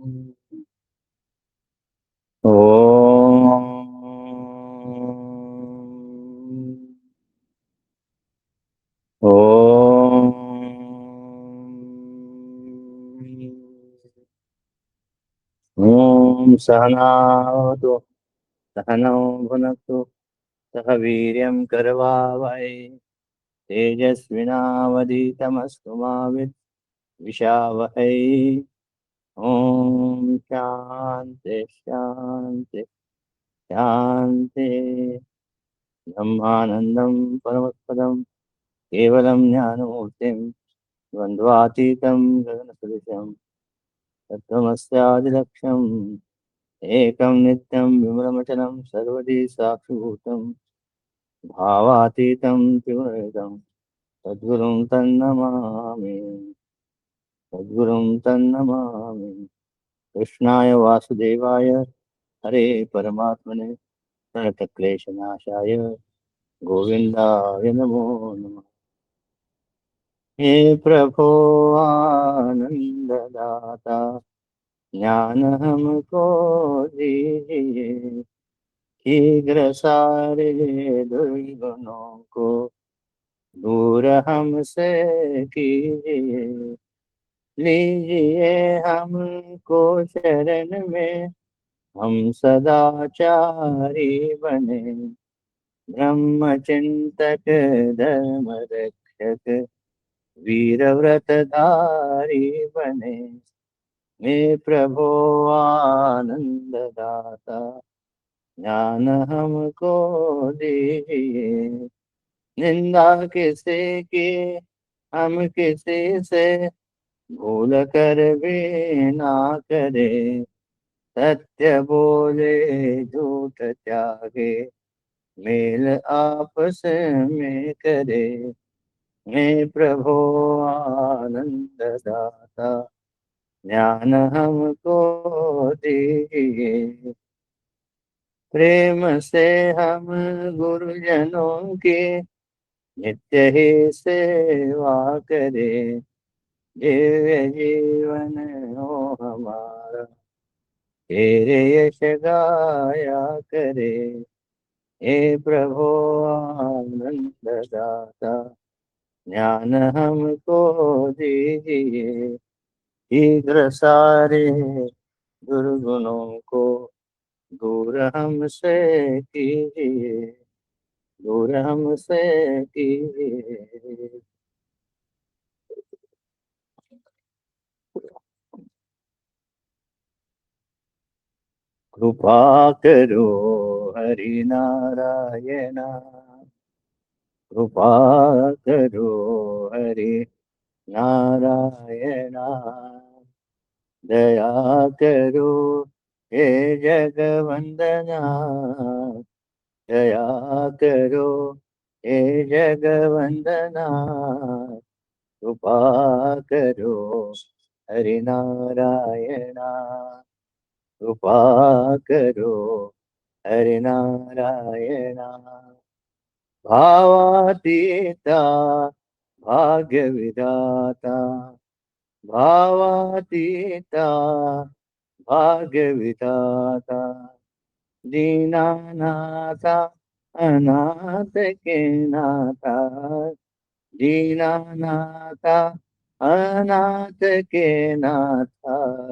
ॐ सहनावतु सहनौ भुनक्तु सह वीर्यं करवावहै तेजस्विनावधीतमस्तु मा विद्विषावहै। ॐ शान्ति शान्ति शान्ति। ब्रह्मानन्दं परमपदं केवलं ज्ञानमूर्तिं द्वन्द्वातीतं गगनसदृशं तत्त्वमस्यादिलक्ष्यम् एकं नित्यं विमलमचलं सर्वदी साक्षिभूतं भावातीतं त्रिगुणरहितं सद्गुरुं तन्नमामि सद्गुरुं तन्नमामि। कृष्णाय वासुदेवाय हरे परमात्मने प्रणतक्लेशनाशाय गोविन्दाय नमो नमः। हे प्रभो आनन्ददाता ज्ञान हमको दीजिए, शीघ्र सारे दुर्गुणों को दूर हमसे कीजिए। लीजिए हमको शरण में, हम सदाचारी बने, ब्रह्म चिंतक धर्म रक्षक वीर व्रतधारी बने। हे प्रभो आनंद दाता ज्ञान हमको दीजिए। निंदा किसी की हम किसी से भूल कर भी ना करे, सत्य बोले झूठ त्यागे मेल आपस में करे। हे प्रभो आनंद दाता ज्ञान हमको दीजिए। प्रेम से हम गुरुजनों की नित्य ही सेवा करें, दिव्य जीवन हो हमारा तेरे यश गाया करे। हे प्रभो आनंद दाता ज्ञान हमको दीजिए। शीघ्र सारे दुर्गुणों को दूर हमसे कीजिए, दूर हमसे कीजिए। कृपा करो हरि नारायण, कृपा करो हरि नारायण, दया करो हे जगवंदना, दया करो हे जगवंदना। कृपा करो हरि नारायण, कृपा करो हरि नारायण। भावातीता भाग्य विधाता, भावातीता भाग्य विधाता, दीनानाथा अनाथ के नाथा, दीनानाथा अनाथ के नाथा।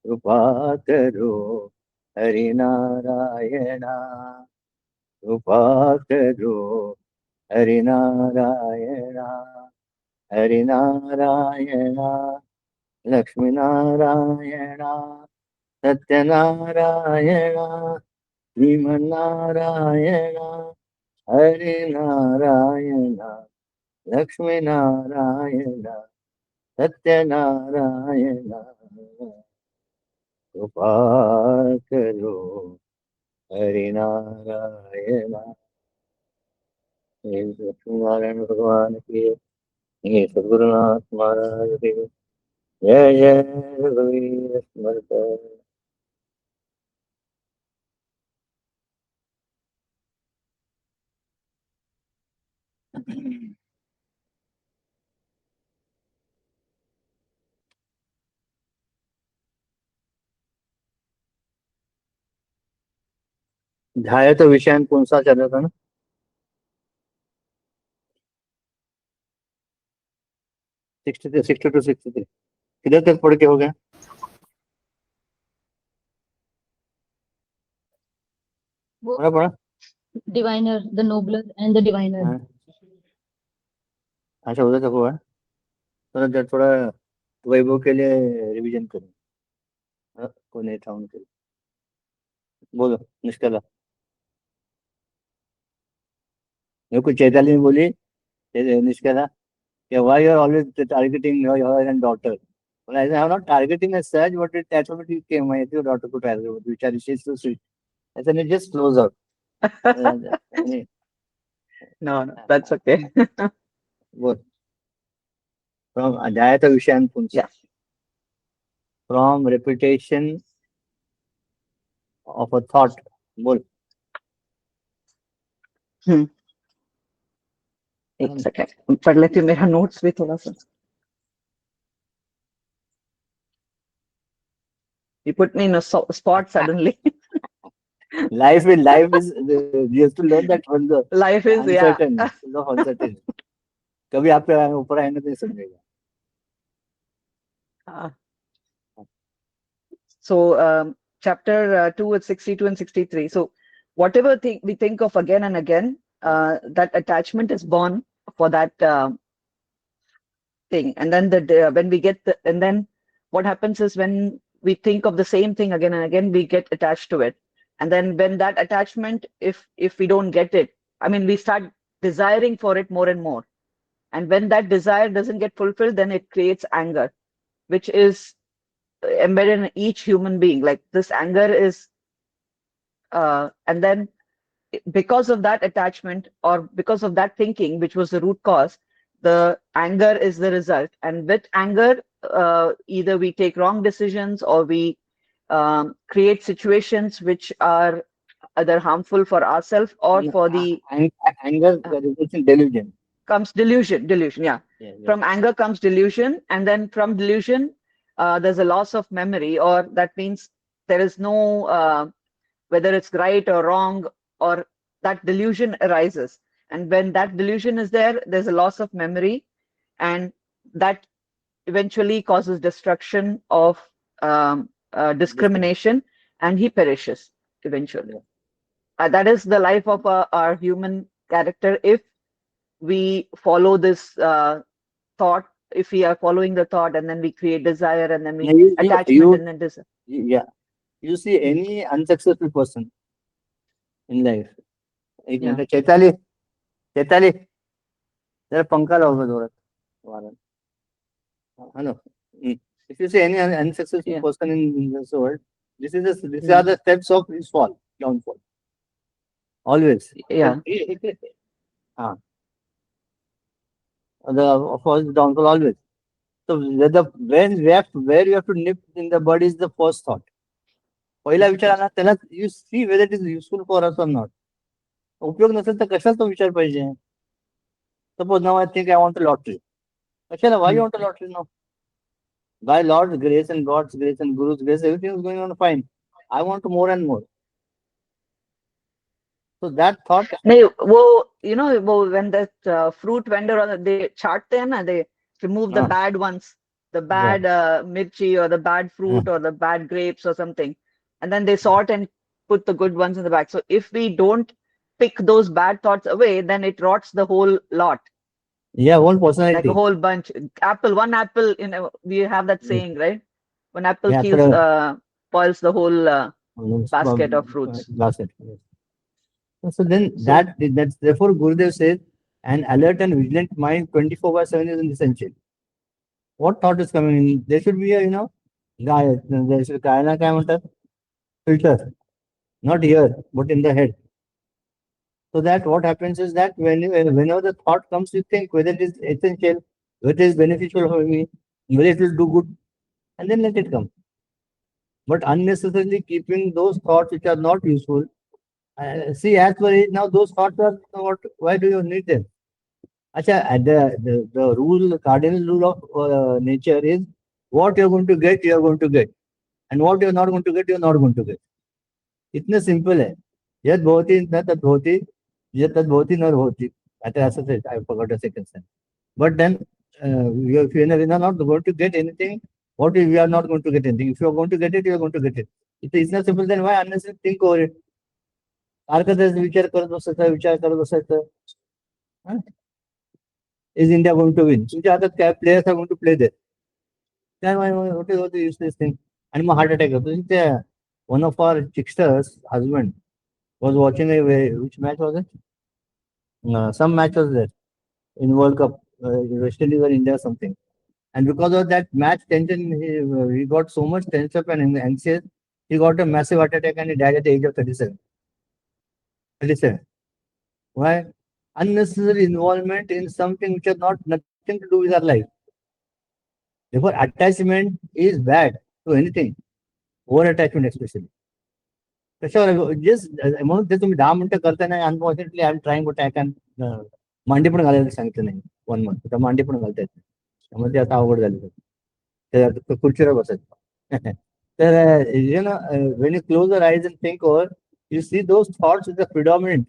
कृपा करो हरि नारायणा, कृपा करो हरि नारायणा। हरि नारायणा लक्ष्मी नारायणा सत्यनारायणा श्रीमन्नारायणा। हरि नारायणा लक्ष्मी नारायणा सत्यनारायणा। कृपा करो हरि नारायण। हे लक्ष्मी नारायण भगवान की, हे सद्गुरुनाथ महाराज की जय। जय रघुवीर समर्थ। ध्यायत विषयान कौन सा चल रहा था ना? 63, 62, 63 किधर तक पढ़ के हो गया? पढ़ा पढ़ा। Diviner, the nobler and the diviner. हाँ। अच्छा उधर तक हुआ है। थोड़ा वैभव के लिए रिवीजन करूँ। कोई नहीं था उनके लिए। बोलो निष्कला। मेरे को चैताली ने बोली निष्कला कि why you are always targeting your and daughter. Well, I am not targeting as such, but that's what it came. My daughter could target, which are she's so sweet. I said it just close out. No, that's okay. What? From Adhyata Vishan Punsa. Yeah. From repetition of a thought. Bol. एक second पढ़ लेती हूँ, मेरा notes भी थोड़ा सा. You put me in a spot suddenly. Life is you have to learn that when the Life is uncertain, no uncertain. कभी आप पे ऊपर आएंगे तो नहीं समझेगा. So chapter 2 is 62 and 63. So whatever we think of again and again, that attachment is born for that thing. And then when we get and then what happens is when we think of the same thing again and again, we get attached to it. And then when that attachment, if we don't get it, I mean, we start desiring for it more and more. And when that desire doesn't get fulfilled, then it creates anger, which is embedded in each human being. Like this anger is, and then because of that attachment or because of that thinking, which was the root cause, the anger is the result. And with anger, either we take wrong decisions or we create situations which are either harmful for ourselves or for the anger. Delusion comes delusion. Yeah. From anger comes delusion, and then from delusion there's a loss of memory, or that means there is no whether it's right or wrong, or that delusion arises. And when that delusion is there, there's a loss of memory, and that eventually causes destruction of discrimination, and he perishes eventually. That is the life of our human character. If we follow this thought, if we are following the thought, and then we create desire, and then we attachment, and then desire. Yeah, you see any unsuccessful person in life. एक minute Chaitali जरा पंखा लाओ जोरात. Hello. If you see any unsuccessful person in this world, these are the steps of his downfall. Always. Yeah. Of course, downfall always. So where you have to nip in the bud is the first thought. पहिला विचार आला त्याला you see whether it is useful for us or not. उपयोग नसेल तर कशाला तो विचार पाहिजे. Suppose now I think I want a lottery. कशाला? Why you want a lottery now? By Lord's grace and God's grace and Guru's grace, everything is going on fine. I want more and more. So that thought. When that fruit vendor, they chart them and they remove the bad ones, the bad mirchi or the bad fruit or the bad grapes or something, and then they sort and put the good ones in the back. So if we don't pick those bad thoughts away, then it rots the whole lot. Yeah, whole personality. Like a whole bunch. One apple, we have that saying, right? One apple spoils the whole basket of fruits. Basket. So then that's therefore Gurudev says, an alert and vigilant mind 24/7 is essential. What thought is coming in? There should be a there should filter, not here but in the head. So that what happens is that whenever the thought comes, you think whether it is essential, whether it is beneficial for me, whether it will do good, and then let it come. But unnecessarily keeping those thoughts which are not useful. See, as per it now, those thoughts are what? Why do you need them? The cardinal rule of nature is what you're going to get, and what you're not going to get, you're not going to get. It's simple. यद भवति न तद भवति, यद तद भवति न भवति. आता असंच आहे. I forgot the second sentence. But then we are not going to get anything. What if we are not going to get anything? If you are going to get it, you are going to get it. It's not simple. Then why unnecessarily think over it? सारखं त्याच विचार करत बसायचं. Is India going to win? तुमच्या हातात काय, players are going to play there. What is this thing? आणि मग heart attack होतो. त्या one of our chicksters husband was watching which match was it? Some match was there in World Cup, West Indies or India or something. And because of that match tension, he got so much tense up and anxious. He got a massive heart attack and he died at the age of 37. 37. Why? Unnecessary involvement in something which has nothing to do with our life. Therefore, attachment is bad to anything. Over attachment especially. कशावर just म्हणून ते तुम्ही 10 मिनिटं करताय नाही. Unfortunately I am trying but I can मांडी पण घालायला सांगितलं नाही 1 month. तर मांडी पण घालता येत नाही. त्यामुळे ते आता अवघड झालं. खुर्चीवर बसायचं. तर you know when you close your eyes and think over, you see those thoughts with the predominant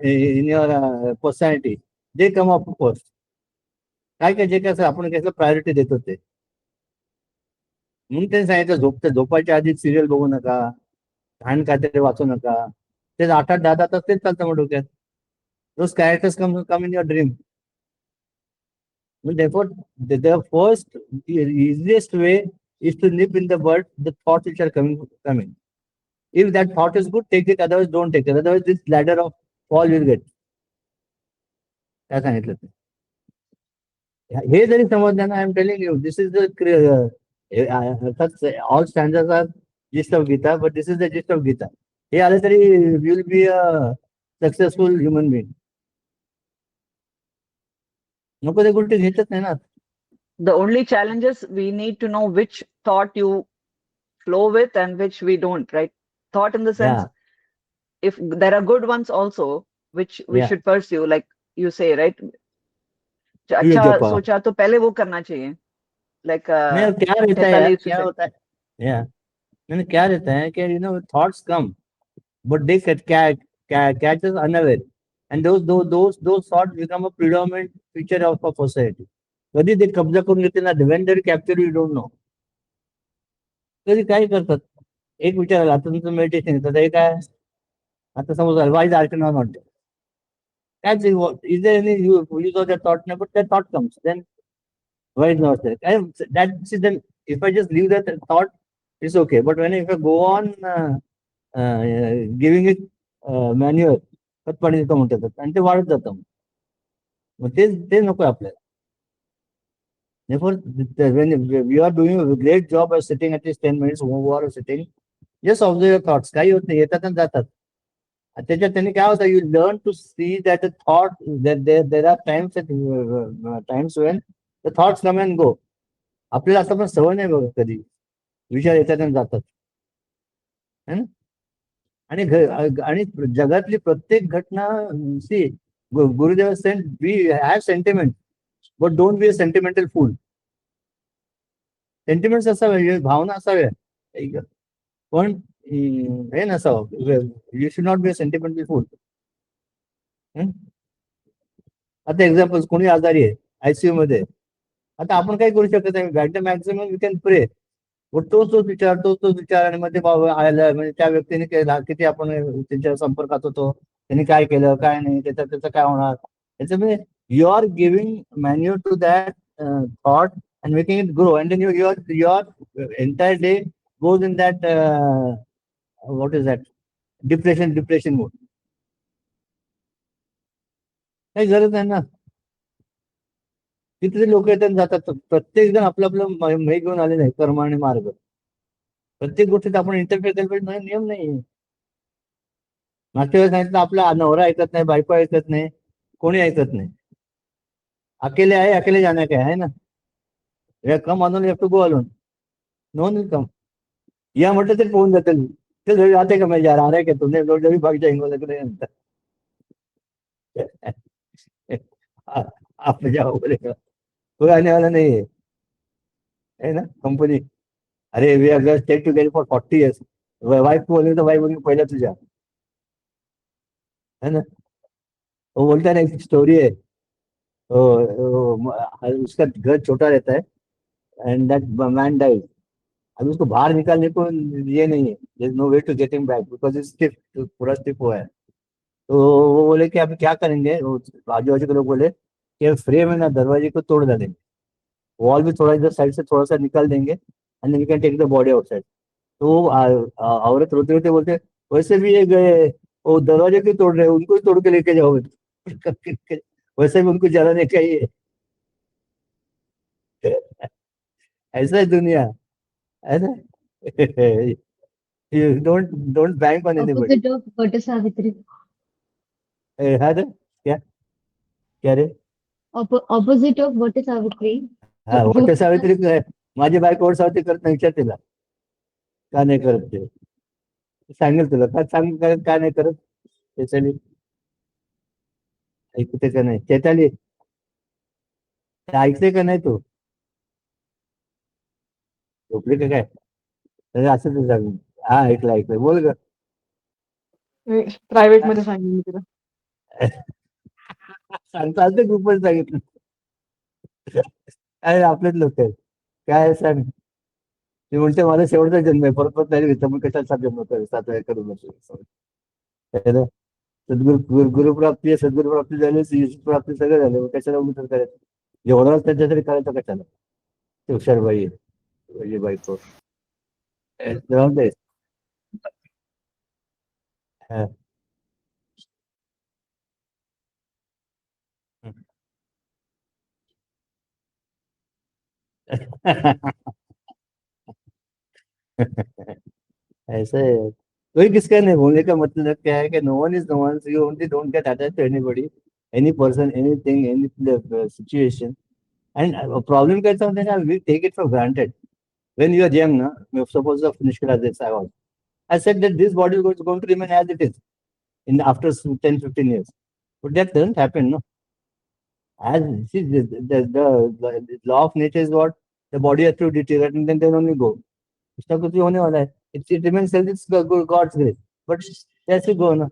in your personality, they come up first. काय जे काय आपण कसं प्रायोरिटी देतो ते. म्हणून त्यांनी सांगितलं झोपायच्या आधी सिरियल बघू नका, घाण काहीतरी वाचू नका. ते 8-10 तास तेच चालतं मग डोक्यात. Those characters come in your dream. Therefore, the first easiest way is to nip in the bud the thoughts which are coming. If that thought is good, take it. Otherwise, don't take it. Otherwise, this ladder of fall will get. काय सांगितलं ते. हे जरी समजलं ना, I am telling you, this is the all standards are gist of Gita, but this is the gist of Gita. हे आलं तरी will be a successful human being. नको ते गोष्टी घेतच नाही ना. The only challenge is we need to know which thought you flow with and which we don't, right? Thought in the sense, if there are good ones also, which we should pursue, like you say, right? अच्छा सोचा तो पहले वो करना चाहिए. Like क्या रहता है यार, क्या होता है मैंने क्या रहता है कि thoughts come, but they catch us unaware, and those thoughts become a predominant feature of a society. कधी ते कब्जा करून घेते ना, when they capture you don't know. कधी काय करतात. एक विचार आला, आता तुमचं मेडिटेशन येतं, हे काय आता समज why is Archana not there? That's is there any use of that thought? No, but that thought comes. Then why is not there? Then if I just leave that thought, it's okay. But if I go on giving it manual, and ते वाढत जातं. मग ते नको आपल्याला. Therefore, when we are doing a great job of sitting at least 10 minutes, who are sitting, just observe your thoughts. काही होत नाही, येतात आणि जातात. त्याच्यात त्यांनी काय होतं, you learn to see that the thought, that there are times when the thoughts come and go. आपल्याला असं पण सवय नाही बघ, कधी विचार येतात आणि जातात. आणि जगातली प्रत्येक घटना, see Gurudev saint, we have sentiment, but don't be a sentimental fool. Sentiments असावे, भावना असाव्या, पण हे नसावं. You should not be a sentimental fool. आता एक्झाम्पल, कोणी आजारी आहे आयसीयू मध्ये, आता आपण काही करू शकत नाही. Maximum we can pray. तोच विचार आणि मध्ये आला, म्हणजे त्या व्यक्तीने केला किती, आपण त्यांच्या संपर्कात होतो, त्यांनी काय केलं काय नाही, त्याचं काय होणार. त्याच्यामुळे you are giving manure to that thought and making it grow, and then your entire day goes in that what is that, depression mode. काही गरज नाही ना. किती लोक येतात जातात, प्रत्येक जण आपलं मै घेऊन आले नाही, कर्म आणि मार्ग. प्रत्येक गोष्टीत आपण इंटरफेअर केलं पाहिजे, नियम नाही. मागच्या वेळेस सांगितलं, आपला नवरा ऐकत नाही, बायको ऐकत नाही, कोणी ऐकत नाही. अकेले जाण्या काय आहे ना. Come on, you have to go alone. No will come. या म्हटलं तरी पोहून जातील. ते जाते का, मैं जा रहा है, तुमने जब भाग जाएंगे लगता आप जाओ बोलेगा, कोई आने वाला नहीं है ना. कंपनी, अरे we are just stay together for 40 years. Wife बोलली तर वाईफ बोलली पहिला तुझ्या. है ना? वो बोलता है ना, एक स्टोरी है, उसका घर छोटा रहता है, एंड दैट मैन डाइज। अभी उसको बाहर निकालने को ये नहीं है, there is no way to get him back because is stiff, पूरा स्टिफ हुआ है। तो वो बोले कि अभी क्या करेंगे, वो आजू बाजू के लोग बोले कि फ्रेम है ना, दरवाजे को तोड़ डालेंगे, वॉल भी थोड़ा इधर साइड से थोड़ा सा निकाल देंगे, and we can take the body outside. तो वो औरत रोते रोते बोलते, वैसे भी ये गए, वो दरवाजे क्यों तोड़ रहे हैं, उनको ही तोड़ के लेके जाओगे। वैसे भी उनको जलाने का ही है। ऐसा है दुनिया, है ना? You don't bank on anybody. Opposite of Vata Savitri. है ना? क्या क्या रे? Opposite of Vata Savitri. हा, You वाटे सावित्री काय? माझी बायको वर सावित्री करत नाही, विचार तिला का नाही करत ते, सांगेल तुला का, सांग का नाही करत. चैताली ऐकते का नाही, चैताली ऐकते का नाही तू, झोपली का काय? अरे असं तू सांग. हा, ऐकलं ऐकलं, बोल ग. प्रायव्हेट मध्ये सांगेन मी तिला. सांगता आलं ग्रुप मध्ये सांगितलं. अरे आपलेच लोक आहेत, काय सांग. ते म्हणते माझा शेवटचा जन्म आहे, परत परत नाही घेतला, मग कशाला सात जन्म कर, सात वेळा करू नको. है ना? गुरुप्राप्ती आहे, सद्गुरु प्राप्ती झाली, यश प्राप्ती सगळं झालं, मग कशाला उलट करायचं. जेवढा त्यांच्यासाठी करायचं कशाला. ते हुशारबाई आहे, म्हणजे बायको. राहून दे. हा. ऐसा है, कोई किसका नहीं, बोलने का मतलब क्या है कि no one is no one, you only don't get attach to anybody, any person, anything, any situation. And problem कैसा होता है ना, we take it for granted. When you are young, na, suppose of Nishkala this I said that this body is going to remain as it is in after 10, 15 years. But that doesn't happen, no. As see, the law of nature is what the body has to deteriorate and then only go. कुछ ना कुछ होने वाला है. It remains healthy, it's God's grace. But त्याचे गो ना,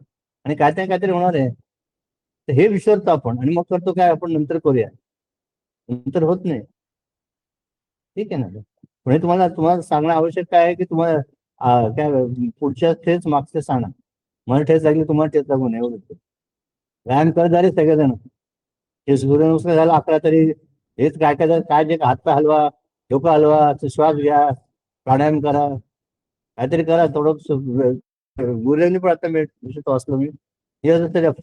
आणि काहीतरी होणार आहे. तर हे विसरतो आपण, आणि मग करतो काय आपण, नंतर करूया, नंतर होत नाही. ठीक आहे ना. म्हणजे तुम्हाला तुम्हाला सांगणं आवश्यक काय आहे की तुम्हाला काय पुढच्या ठेच मागच्या सांगा, मला ठेच लागली तुम्हाला ठेच लागू नये, एवढं. व्यायाम करत झाले सगळेजण, हे सूर्यनमस्कार झाला 11 तरी, हेच काय काय काय जे हातपाय हलवा, डोकं हलवा, श्वास घ्या, प्राणायाम करा, काहीतरी करा थोडं. गुरुनी पण आता विषय असलो मी,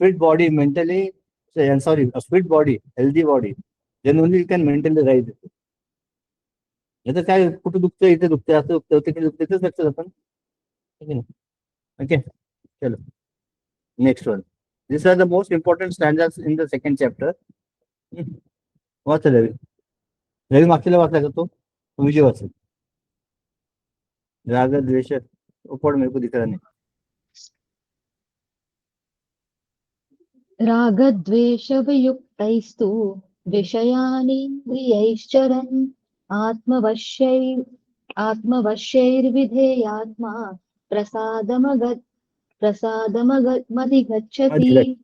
fit body mentally, sorry, fit body, healthy body, then only you can mentally rise. नाही तर काय, कुठं दुखतं, इथे दुखते, असं दुखतं, तिथे दुखते, तेच लक्षात आपण. ठीक आहे ना? ओके, चलो next one. These are the most important stanzas in the second chapter. वाचा रवी, रवी मागच्याला वाचला का तो विजय वाचल. राग द्वेष ऊपर मेरे को दिख रहा नहीं. रागद्वेषवियुक्तैस्तु विषयानीन्द्रियैश्चरन् आत्मवश्यैर्विधेयात्मा प्रसादमधिगच्छति.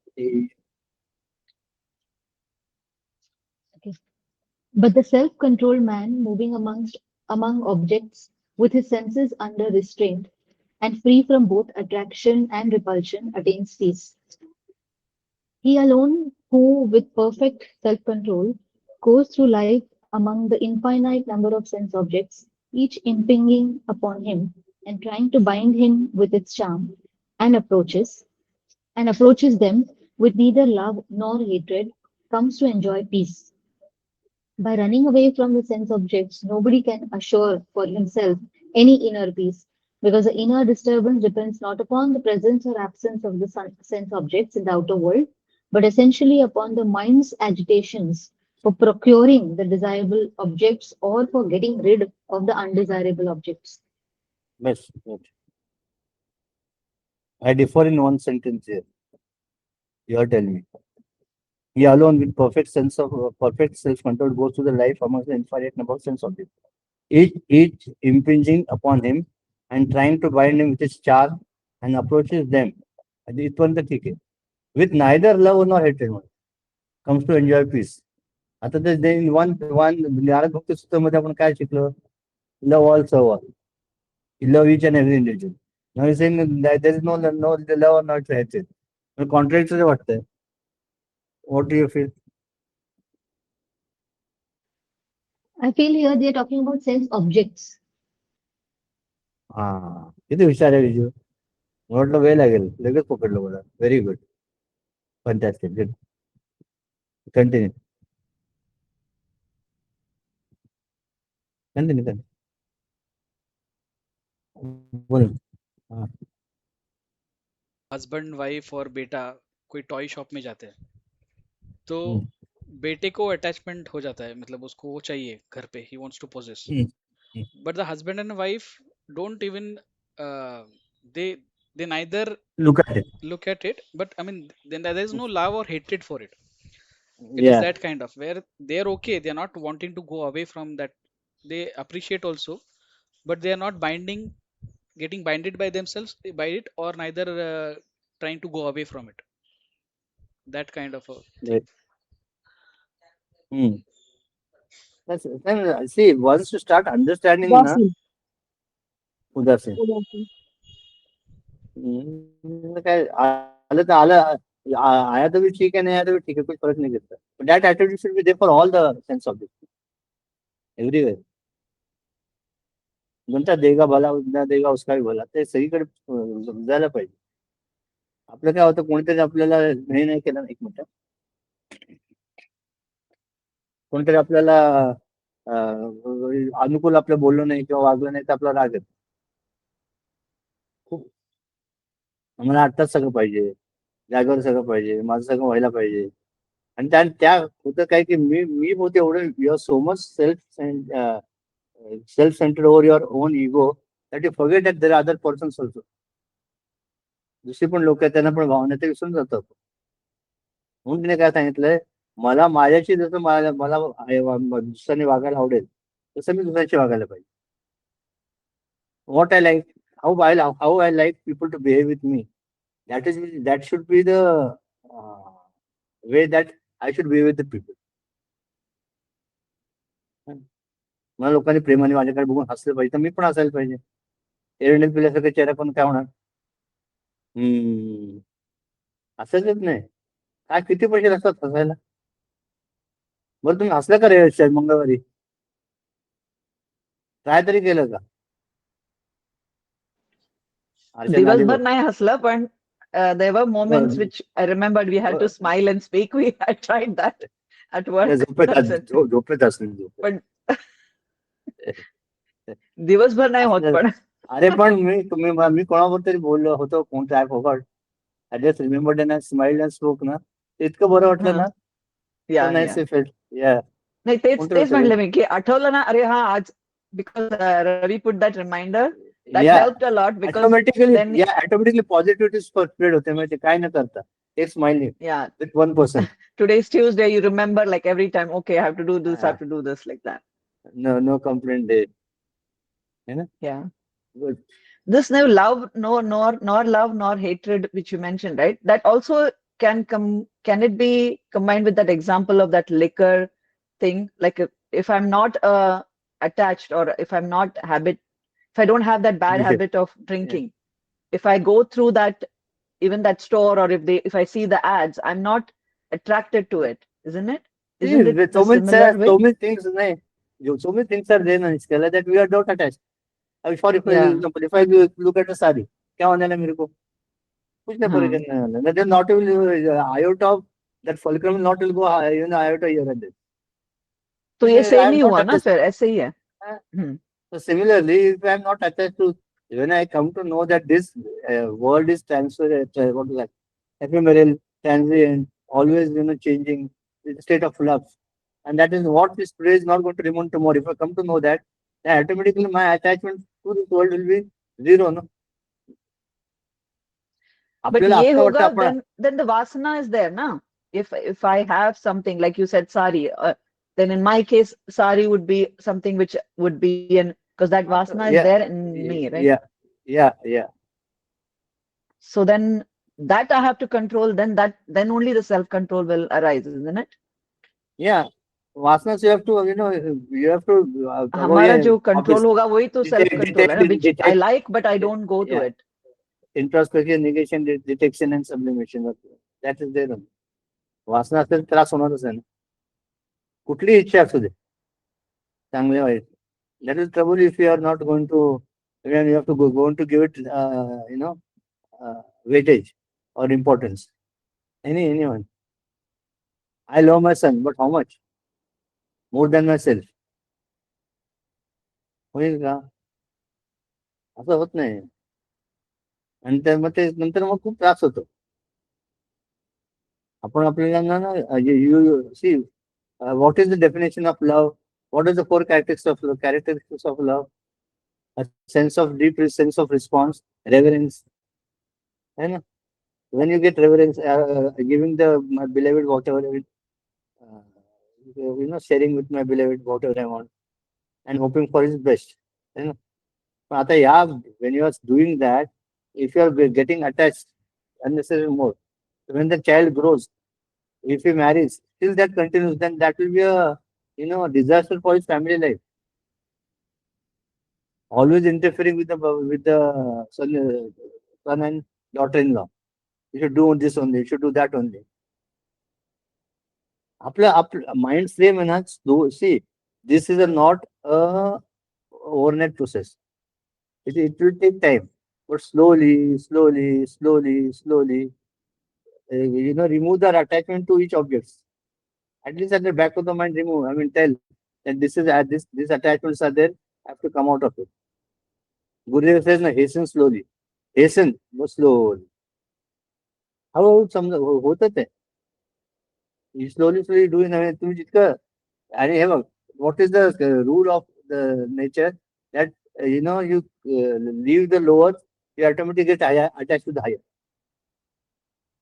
But the self-controlled man, moving among objects with his senses under restraint and free from both attraction and repulsion, attains peace. He alone who, with perfect self-control, goes through life among the infinite number of sense objects, each impinging upon him and trying to bind him with its charm, and approaches them with neither love nor hatred, comes to enjoy peace. By running away from the sense objects, nobody can assure for himself any inner peace, because the inner disturbance depends not upon the presence or absence of the sense objects in the outer world, but essentially upon the mind's agitations for procuring the desirable objects or for getting rid of the undesirable objects. Yes, yes. I differ in one sentence here. You are telling me. He alone, with perfect self-control, goes through the life amongst the infinite number of sense objects, each impinging upon him and trying to bind him with his charm, and approaches them. इथपर्यंत ठीक आहे. with neither love nor hatred comes to enjoy peace. आता ते one ज्ञान भक्ती सूत्रामध्ये आपण काय शिकलो? लव ऑल सर्व all. Love each and every individual. Now he's saying that there is no love or not hatred. Contradictory वाटतंय. What do you feel? I feel here they are talking about sense objects. हा, किती हुशार आहे विजू. म्हटलं वेळ लागेल, लगेच पकडलं मला. Very good, fantastic, good. Continue continue बोल. हाँ. हस्बैंड वाइफ और बेटा कोई टॉय शॉप में जाते हैं तो हम्म. बेटे को अटैचमेंट हो जाता है, मतलब उसको वो चाहिए घर पे, he wants to possess. Hmm. But the husband and wife don't even they neither Look at it. look at it, but I mean then there is no love or hatred for it. It is Yeah. that kind of where they're okay, they're not wanting to go away from that. They appreciate also, but they are not getting binded by themselves by it, or neither trying to go away from it. That kind of a Right. Hmm. See, once you start understanding na, Udasin. उदासीन. Udasin. काय आलं तर आलं, आया तो भी ठीक है, नहीं आया तो भी ठीक है, कुछ फर्क नहीं पड़ता. But that attitude should be there for all the sense objects, everywhere. म्हणतात देगा भला ना देगा उसका भी भला, ते सगळीकडे समजायला पाहिजे. आपलं काय होतं, कोणीतरी आपल्याला नाही केलं ना, एक मिनिट, कोणतरी आपल्याला अनुकूल आपलं बोललं नाही किंवा वागलं नाही तर आपला राग येतो. खूप मला आत्ताच सगळं पाहिजे, जागेवर सगळं पाहिजे, माझं सगळं व्हायला पाहिजे. आणि त्या होतं काय की मी होते एवढं, you are so much self centred over your own ego that you forget that there are other persons also. दुसरी पण लोक आहेत, त्यांना पण भावना ते विसरून जातात. म्हणून तिने काय सांगितलंय, मला माझ्याशी जसं मला दुसऱ्याने वागायला आवडेल तसं मी दुसऱ्याशी वागायला पाहिजे. What I like, how I like people to behave with me, that should be the way that I should behave with the people. मला लोकांनी प्रेमाने माझ्याकडे बघून हसलं पाहिजे, तर मी पण हसायला पाहिजे. एरंडेल पिल्यासारखं चेहरा पण काय होणार, हसायचंच नाही. काय किती पैसे लागतात हसायला? बरं तुम्ही हसलं का रे मंगळवारी? ट्राय तरी केलं का? दिवसभर नाही हसलं, पण there were moments which I remembered we had to smile and speak. I tried that at work. झोपेत असले पण दिवसभर नाही होत. पण अरे पण मी कोणावर तरी बोललो होतो, कोणतं app forgot. I just remembered and I smiled and spoke ना, इतकं बरं वाटलं ना. नाही तेच म्हटलं मी की आठवलं ना, अरे हा आज, because Ravi put that reminder, that helped a lot, because automatically positivity spread होते. म्हणजे काय न करता एक smile with one person. Today's Tuesday, you remember like every time, okay, I have to do this, I have to do this, like that. No complaint day. Yeah. Good. This no love, nor love nor hatred, which you mentioned, right? That also can it be combined with that example of that liquor thing? Like if I'm not attached, or if I'm not if I don't have that bad habit of drinking, if I go through that, even that store, or if I see the ads, I'm not attracted to it, isn't it? Isn't it so many things are there in Skala that we are not attached. For example, if I look at a sari, क्या होने लगा मेरे को? कुछ नहीं पड़ेगा. Then not even iota of that fulcrum will not will go iota here and there. तो ये same ही हुआ ना फिर, ऐसे ही है. So similarly, if I am not attached to, when I come to know that this world is ephemeral, transient, always changing, it's a state of flux, and that is what is today is not going to remain tomorrow. If I come to know that, then automatically my attachment to this world will be zero, no? But ye hoga, then the vasana is there, na? If I have something, like you said, sari, then in my case, sari would be something which would be because that vasana is there in me, right? Yeah. So then that I have to control, then only the self-control will arise, isn't it? Yeah, vasanas you have to, you have to हमारा जो वापस control होगा वही तो self detect, control है ना, which I detect, like but I don't go to yeah, it. introspection, negation, detection and sublimation. That is there only. वासना असेल त्रास होणारच आहे ना, कुठली इच्छा असू दे, चांगले white. That is trouble if you are not going to, when you have to going to give it, weightage or importance. Anyone. I love my son, but how much? More than myself. होईल का? असं होत नाही. आणि त्यामध्ये नंतर मग खूप त्रास होतो. आपण आपल्याला ना you see what is the definition of love? What is the four characteristics of love? A sense of deep sense of response, reverence. है ना? When you get reverence, giving my beloved whatever I will, sharing with my beloved whatever I want and hoping for his best. है ना? पण आता when you are doing that, if you are getting attached unnecessary more, when the child grows, if he marries, still that continues, then that will be a disaster for his family life. Always interfering with the son and daughter-in-law. You should do this only. You should do that only. आपलं mind frame आहे ना, see, this is not a overnight process. It will take time, but slowly, remove the attachment to each object. At least at the back of the mind, remove. I mean, tell that these attachments are there. Have to come out of it. Gurudev says, "Na hasten slowly, hasten but slowly." हळूहळू समजा होतं ते. slowly doing. तुम्ही जितकं, आणि हे बघ, what is the rule of the nature that you leave the lower, you automatically get attached to the higher.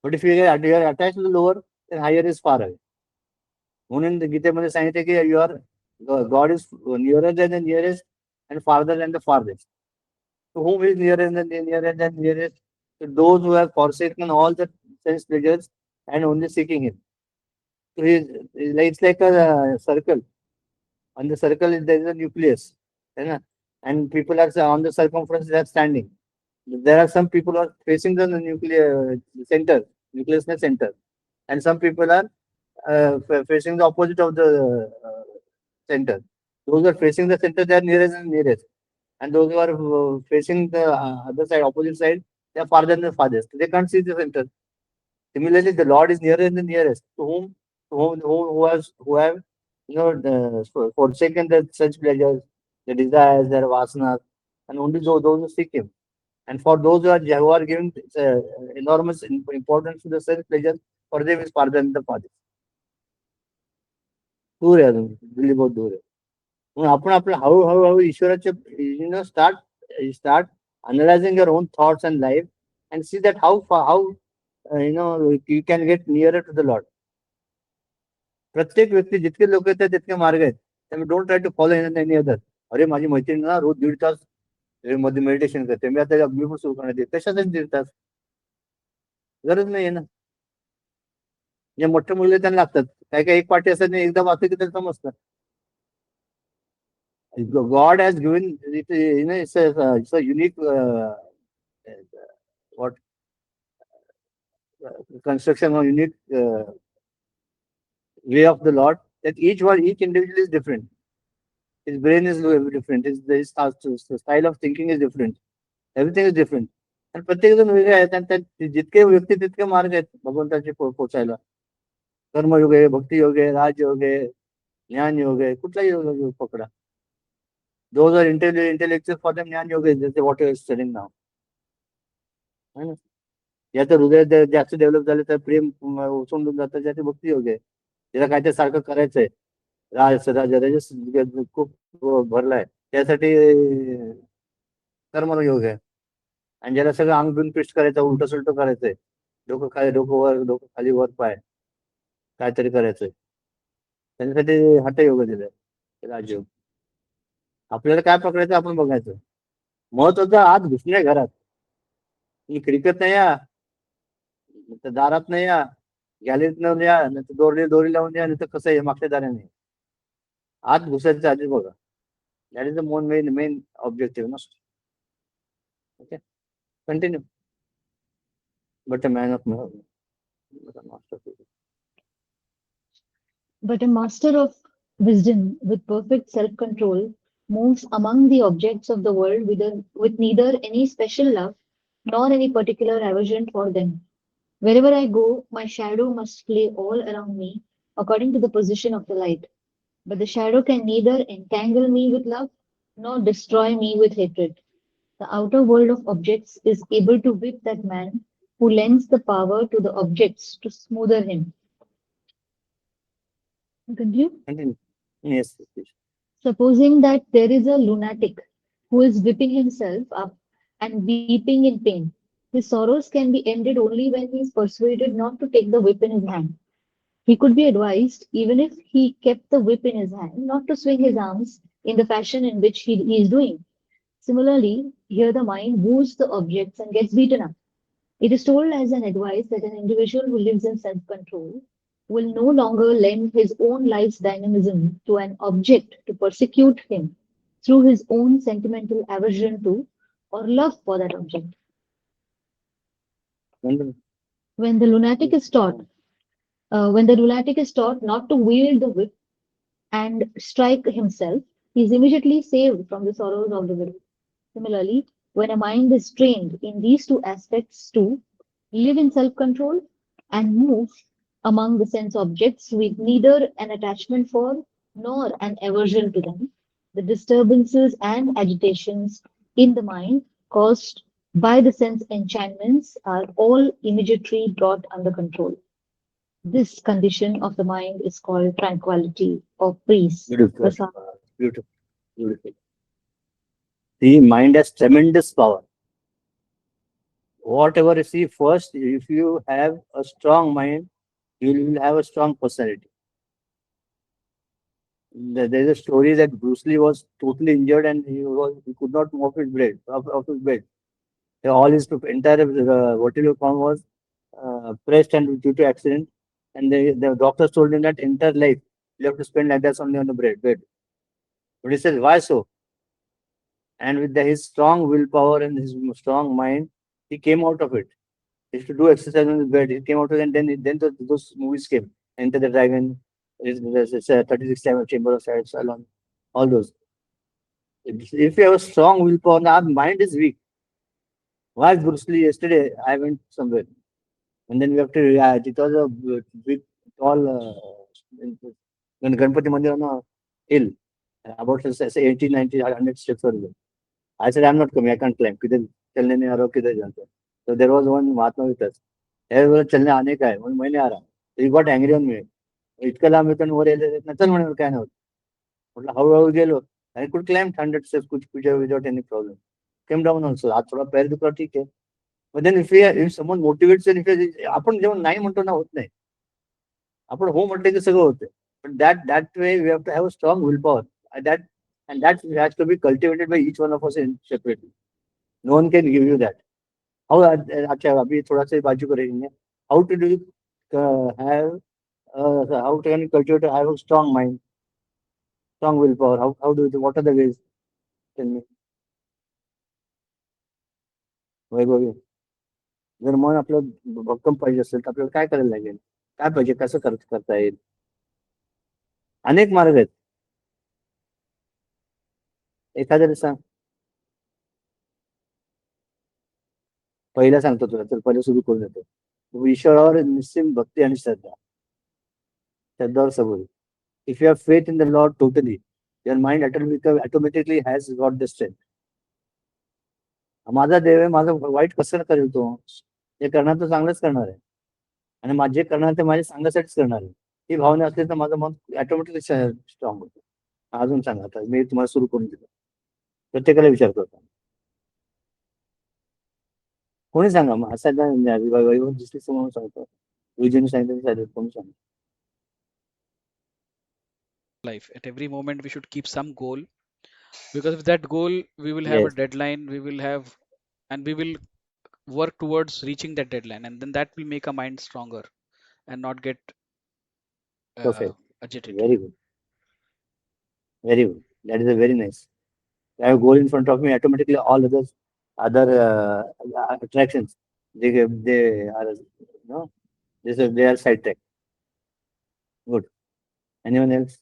But if you are attached to the lower, then higher is far away. म्हणून गीतेमध्ये सांगितले की God is nearer than the nearest and farther than the farthest. To whom is nearer than the nearest? To those who have forsaken all the sense pleasures and only seeking him. So it's like a circle. On the circle there is a nucleus, and people are on the circumference, they are standing. There are some people who are facing the nucleus center, and some people are facing the opposite of the center. Those who are facing the center, they are nearest, and those who are facing the other side, opposite side, they are farther than the farthest. They can't see the center. Similarly, the Lord is nearer than the nearest. To who have forsaken the such pleasures, the desires, their vasanas, and only those who seek him. And for those who are giving enormous importance to the self pleasure, for them is farther than the farthest. दूर आहे अजून, दिल्ली बहुत दूर आहे. म्हणून आपण आपलं हळूहळू ईश्वराचे start analyzing your own thoughts and life and see that how you can get nearer to the Lord. प्रत्येक व्यक्ती जितके लोक आहेत तितके मार्ग आहेत. त्यामुळे don't try to follow any other. अरे माझी मैत्रीण ना रोज 1.5 तास मध्ये मेडिटेशन करते, मी आता मी पण सुरू करण्यात येते. कशासाठी 1.5 तास? गरज नाहीये ना. जे मोठे मुले त्यांना लागतात. काही एक पाठी असतात नाही, एकदा वाचलं की त्यांना समजतं. God has given it, it's a unique construction or unique way of the Lord, that each individual is different. His brain is different. His style of thinking is different. Everything is different. आणि प्रत्येक जण वेगळे आहेत, आणि जितके व्यक्ती तितके मार्ग आहेत भगवंताचे पोचायला. कर्मयोग आहे, भक्तियोग आहे, राजयोग आहे, ज्ञान योग आहे, कुठलाही योग पकडा. Those are intellectual, for them ज्ञान योग is what you are studying now. है ना? याचं हृदय जास्त डेव्हलप झालं तर प्रेम समजून जातं, ज्याचे भक्ती योग आहे. ज्याला काय ते सारखं करायचंय, राजस खूप भरलाय, त्यासाठी कर्मयोग आहे. आणि ज्याला सगळं अंग बिन पिष्ट करायचं, उलट सुलट करायचंय, डोकं खाली वर पाय, काहीतरी करायचंय, त्यांच्यासाठी हठयोग दिलाय, राजयोग. आपल्याला काय पकडायचं आपण बघायचं. महत्वाचं आत घुसणे घरात, खिडकत नाही या नाही तर दारात नाही या, गॅलरीत न या, नाही तर दोरी लावून या, नाही तर कसं आहे मागच्या दाराने आत घुसायच्या आधी बघा. That is the main objective ना. Okay, continue. But a man of But a master of wisdom with perfect self-control moves among the objects of the world with neither any special love nor any particular aversion for them. Wherever I go, my shadow must play all around me according to the position of the light. But the shadow can neither entangle me with love nor destroy me with hatred. The outer world of objects is able to whip that man who lends the power to the objects to smoother him. Continue. Continue. Yes, please. Supposing that there is a lunatic who is whipping himself up and weeping in pain, his sorrows can be ended only when he is persuaded not to take the whip in his hand. He could be advised, even if he kept the whip in his hand, not to swing his arms in the fashion in which he is doing. Similarly, here the mind woos the objects and gets beaten up. It is told as an advice that an individual who lives in self control will no longer lend his own life's dynamism to an object to persecute him through his own sentimental aversion to or love for that object. Continue. When the lunatic is taught, when the lunatic is taught not to wield the whip and strike himself, he is immediately saved from the sorrows of the widow. Similarly, when a mind is trained in these two aspects to live in self control and move among the sense objects with neither an attachment for nor an aversion to them, the disturbances and agitations in the mind caused by the sense enchantments are all immediately brought under control. This condition of the mind is called tranquility or peace. Beautiful. Prasad. Beautiful. Beautiful. The mind has tremendous power. Whatever you see first, if you have a strong mind, you will have a strong personality. There's a story that Bruce Lee was totally injured and he could not move off his bed. All his entire vertebral column was pressed and due to accident. And the doctors told him that entire life you have to spend like that only on the bed. But he said, why so? And with his strong willpower and his strong mind, he came out of it. He used to do exercise on his bed. He came out of it, and then those movies came. Enter the Dragon, 36 Chamber of Silence, Alone, all those. If you have a strong willpower, our mind is weak. Why Bruce Lee yesterday? I went somewhere, and then we have to. It was a big, tall, when Ganpati Mandir on a hill, about say 80, 90, 100 steps or so. I said, I'm not coming. I can't climb. किधर चलने नहीं आ रहा हूँ, किधर जाता है. So there was one Mahatma with us. हे बोला चलने आने का है, मैं नहीं आ रहा. So he got angry on me. इतकं लांब येतो आणि वर यायला चल म्हणे काय नव्हतं. म्हटलं हळूहळू गेलो. I could climb 100 steps without any problem. Came down also. आज थोडा पैर दुखला ठीक आहे. But then if someone motivates and आपण जेव्हा नाही म्हणतो ना होत नाही. आपण हो म्हटलं की सगळं होतं. But that way we have to have a strong willpower. And that has to be cultivated by each one of us separately. No one can give you that. How अच्छा अभी थोड़ा सा बाजू करेंगे. How to do have how can you cultivate to have a strong mind, strong willpower? How do you, what are the ways? Tell me. Vaibhavi, जर मन आपलं भक्कम पाहिजे असेल तर आपल्याला काय करायला लागेल? काय पाहिजे? कसं करता येईल? अनेक मार्ग आहेत. एखाद्याने सांग. पहिला सांगतो तुला, तर पहिले सुरू करून देतो. ईश्वरावर निश्चित भक्ती आणि श्रद्धा. श्रद्धावर सबूत. If you have faith in the Lord totally, your mind automatically has got the strength. माझा देव आहे, माझं वाईट कसं करेल तो? जे करणार तो चांगलंच करणार आहे. आणि जे करणार ते माझ्या चांगल्यासाठीच करणार आहे. ही भावना असली तर माझं मन ऑटोमॅटिकली स्ट्रॉंग होतं. अजून सांगा आता, मी तुम्हाला सुरू करून दिलं. प्रत्येकाला विचार करतो. कोणी सांगा मग असं दिसली समोर सांगतो. विजयने सांगितलं कोणी सांगा. Life at every moment we should keep some goal, because with that goal we will have a Yes. deadline, we will have, and we will work towards reaching that deadline, and then that will make a mind stronger and not get Perfect. agitated. Very good. Very good. That is a very nice. I have a goal in front of me. Automatically, all other attractions, they are no, they are sidetracked. Good. Anyone else?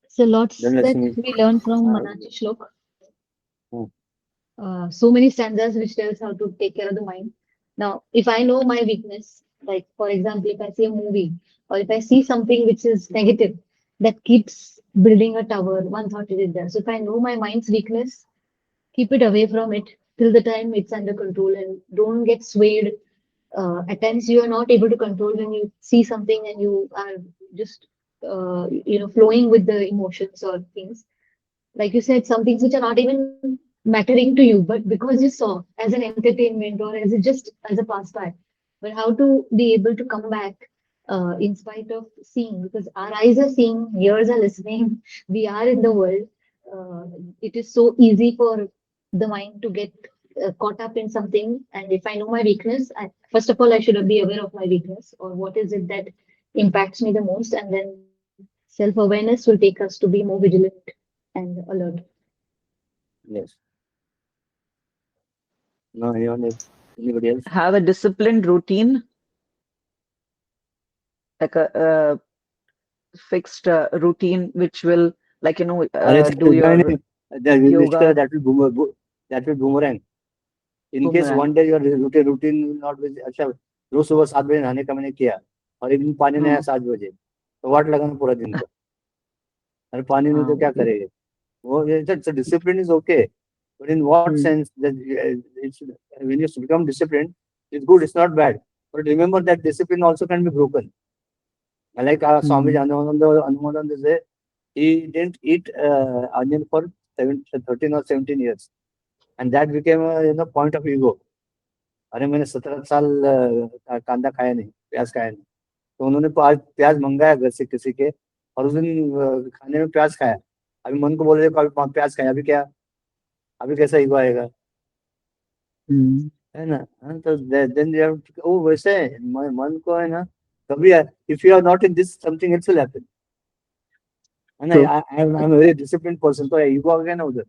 So lots Then that Lakshmi. we learn from Uh, Manachi Shlok. hmm, So many stanzas which tells how to take care of the mind. Now, if I know my weakness, like for example, if I see a movie or if I see something which is negative that keeps building a tower, one thought it is there. So if I know my mind's weakness, keep it away from it till the time it's under control and don't get swayed. At times you are not able to control when you see something and you are just flowing with the emotions or things. Like you said, some things which are not even mattering to you, but because you saw as an entertainment or as just as a pastime. But how to be able to come back in spite of seeing, because our eyes are seeing, ears are listening, we are in the world. It is so easy for the mind to get caught up in something. And if I know my weakness, first of all, I should be aware of my weakness or what is it that impacts me the most. And then self awareness will take us to be more vigilant and alert. yes. No, anyone else? Anybody else? Have a disciplined routine, like a fixed routine, which will, like, Or it's do your which yoga, that will boomerang. In case boomerang. one day your routine will not be अच्छा रोज सुबह 7 बजे नहाने का मैंने किया और एक दिन पानी नहीं आया Hmm. 7 बजे तो वाट लगाना पूरा दिन को अरे पानी नहीं तो क्या Okay. करेंगे वो discipline is okay but in what Hmm. sense that it's when you become disciplined it's good it's not bad but remember that discipline also can be broken like Swami Hmm. Hanumanand say he didn't eat onion for 13 or 17 years and that became a point of ego अरे मैंने 17 साल कांदा खाया नहीं प्याज खाया नहीं तो उन्होंने आज प्याज मंगाया घर से किसी के और उस दिन खाने में प्याज खाया अभी मन को बोल रहे अभी प्याज खाया अभी क्या अभी कैसा ईगो आएगा Hmm. है ना हाँ, तो देन ओ वैसे मन को है ना कभी if you are not in this something it's will happen है ना True. I am very discipline person तो ईगो आ गया ना उधर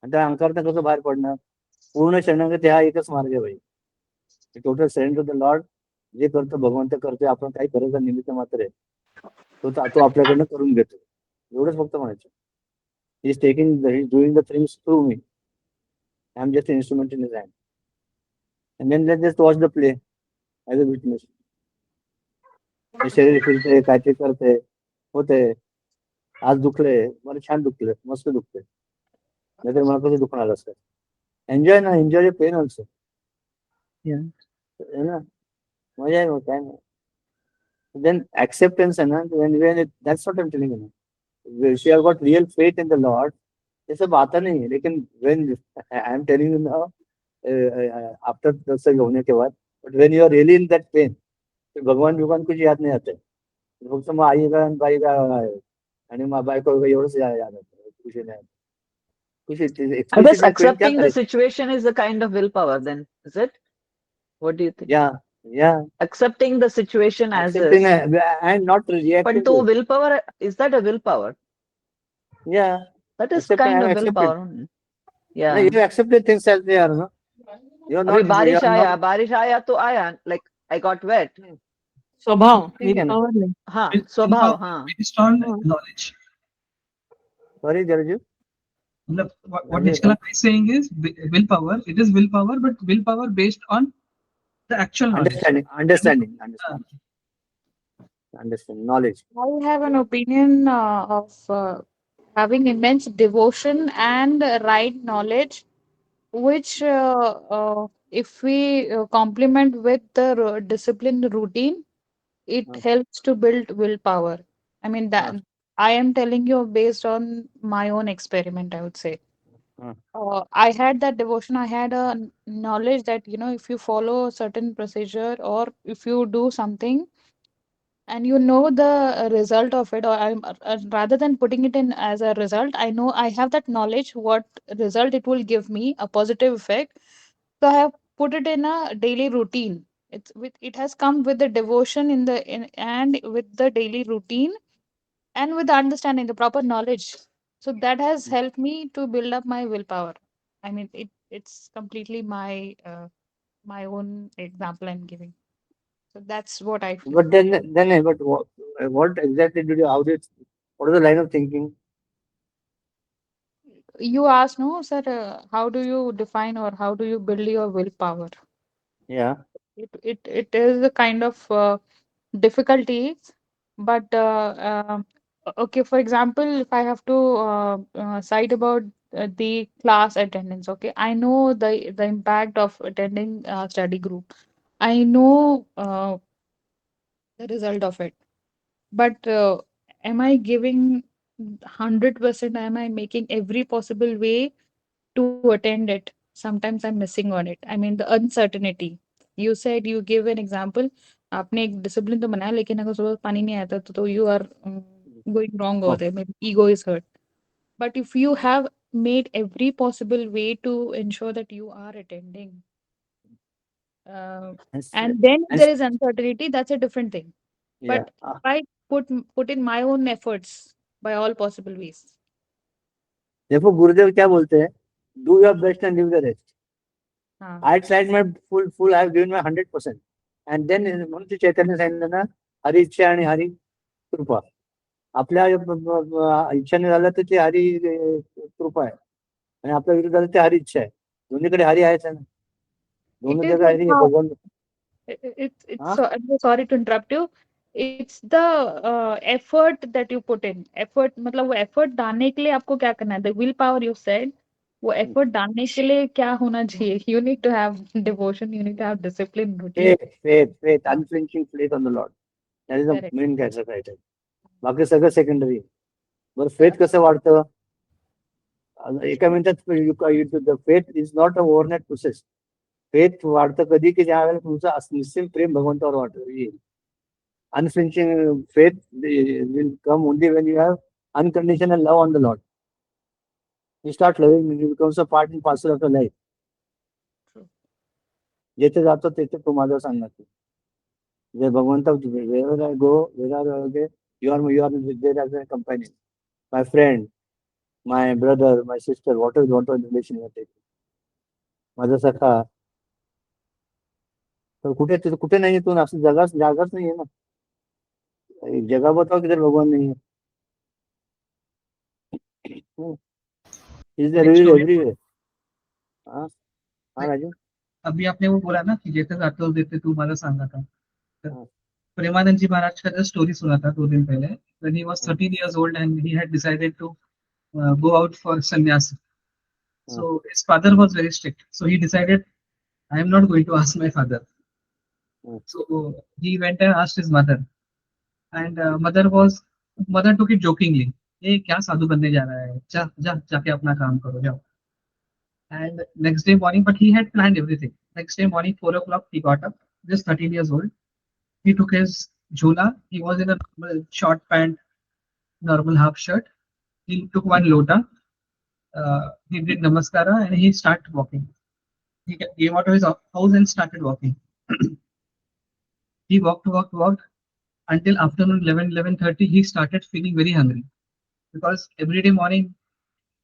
आणि त्या अहंकारनं कसं बाहेर पडणार पूर्ण शरणागती हा एकच मार्ग आहे भाई टोटल सरेंडर द लॉर्ड जे करतो भगवंत करतोय आपण काही करायचं निमित्त मात्र आहे तो आपल्याकडनं करून घेतो एवढंच फक्त म्हणायचं is taking is doing the things through me I am just instrument in his hand and then let just watch the play as a witness हे शरीर फिरतंय काहीतरी करतंय होतंय आज दुखलंय मला छान दुखलं मस्त दुखतंय नाहीतर मला कसं दुखणार असतं एन्जॉय ना एन्जॉय पेन ऑल्सो Yeah. है ना मजा आहे मग काय नाही then acceptance है ना when that's what I'm telling you if you have got real faith in the Lord ये सब आता नहीं है लेकिन when I am telling you now after दर्शन होने के बाद but when you are really in that pain तो भगवान कुछ याद नहीं आते फक्त मग आईगा आणि बाईगा आणि मग बायको एवढंच याद आतं कुछ नाही कुछ I guess एक्सप्लिसिटली पेन क्या accepting the करे situation is a kind of willpower, then, is it? What do you think? yeah Accepting the situation as accepting is. and not But reacting to to it willpower, is that a willpower? yeah That is accepting kind and of accepted willpower only. no, Yeah. you accepted things as they are no अभी you are not बारिश आया तो आया, like I got wet. स्वभाव ठीक है ना willpower नहीं हाँ, Willpower स्वभाव, हाँ. based on हाँ, knowledge. sorry Jarju What Nishkala is saying is willpower. It is willpower, but willpower based on the actual knowledge. understanding Uh, knowledge I have an opinion of having immense devotion and right knowledge, which, if we complement with the disciplined routine, it हाँ, helps to build willpower. I mean, that हाँ, I am telling you based on my own experiment, I would say. हाँ, I had that devotion. I had a knowledge that, if you follow a certain procedure or if you do something, and you know the result of it, or rather than putting it in as a result, I know I have that knowledge what result it will give me, a positive effect. So I have put it in a daily routine. It has come with the devotion and with the daily routine, and with the understanding, the proper knowledge. So that has helped me to build up my willpower. I mean, it's completely my own example I'm giving. So that's what I feel. But but what exactly did you, what is the line of thinking? You asked, no, sir, how do you define or how do you build your willpower? Yeah. It is a kind of difficulty, but okay, for example, if I have to cite about the class attendance, okay, I know the impact of attending study group. I know the result of it, but am I giving 100%? Am I making every possible way to attend it? Sometimes I'm missing on it. I mean, the uncertainty. You said, you give an example. आपने एक discipline तो बनाया, लेकिन अगर सुबह पानी नहीं आता तो you are going wrong over Oh, there. Maybe ego is hurt. But if you have made every possible way to ensure that you are attending, uh, and, s- and then and there is uncertainty, that's a different thing. yeah. But if I put in my own efforts by all possible ways. देखो गुरुदेव क्या बोलते हैं, do your best and leave the rest. हाँ. I tried my full. I have given my 100%. And then म्हणून ते चैतन्य सांगितलं ना, हरी इच्छा आणि हरी कृपा. आपल्या इच्छाने झालं तर ते हरी कृपा आहे, आणि आपल्या विरुद्ध झालं ते हरी इच्छा आहे. दोन्हीकडे हरी आहेच आहे ना, It दोनों is जगह like हरी आहे how भगवान. it's हाँ. so, I'm so sorry to interrupt you. It's the effort that you put in. Effort मतलब वो effort डालने के लिए आपको क्या करना है? The willpower you said, वो effort डालने के लिए क्या होना चाहिए? You need to have devotion. You need to have discipline, routine. Faith, हाँ, unflinching faith on the Lord. That is the correct. main criteria. बाकी सगळं सेकंडरी. बरं फेथ कसं वाढतं? एका मिनिटात faith is not a overnight process. Faith वाढतं कधी की ज्या वेळेला तुमचं निश्चित प्रेम भगवंतावर वाटतं येईल. Unflinching faith will come only when you have unconditional love on the Lord. You start loving, it becomes a part and parcel of your life. True. जिथे जातो तिथे तो माझा सांगणार. जे भगवंत, wherever I go, wherever I go, you are there as a companion, my friend, my brother, my sister, whatever relation you are taking. माझा सखा. तर कुठे नाही, तू असं जागाच नाहीये ना. जगह बताओ किधर भगवान नहीं है. Is everywhere. हाँ. हाँ राजू. अभी आपने वो बोला ना कि जैसे जाते देते तू मला सांगा था. हाँ. प्रेमानंद जी महाराज का जो स्टोरी सुना था 2 दिन पहले, when he was हाँ. 13 years old and he had decided to go out for sannyas. So his father was very strict. So he decided, I am not going to ask my father. So he went and asked his mother, and mother took it jokingly. ये क्या साधु बनने जा रहा है, जा जा जाके अपना काम करो जाओ. And next day morning, but he had planned everything. Next day morning, 4 o'clock, he got up, just 13 years old. He took his jhula. He was in a normal short pant, normal half shirt. He took one lota. He did namaskara and he started walking. He came out of his house and started walking. He walked until afternoon 11:30. He started feeling very hungry because every day morning,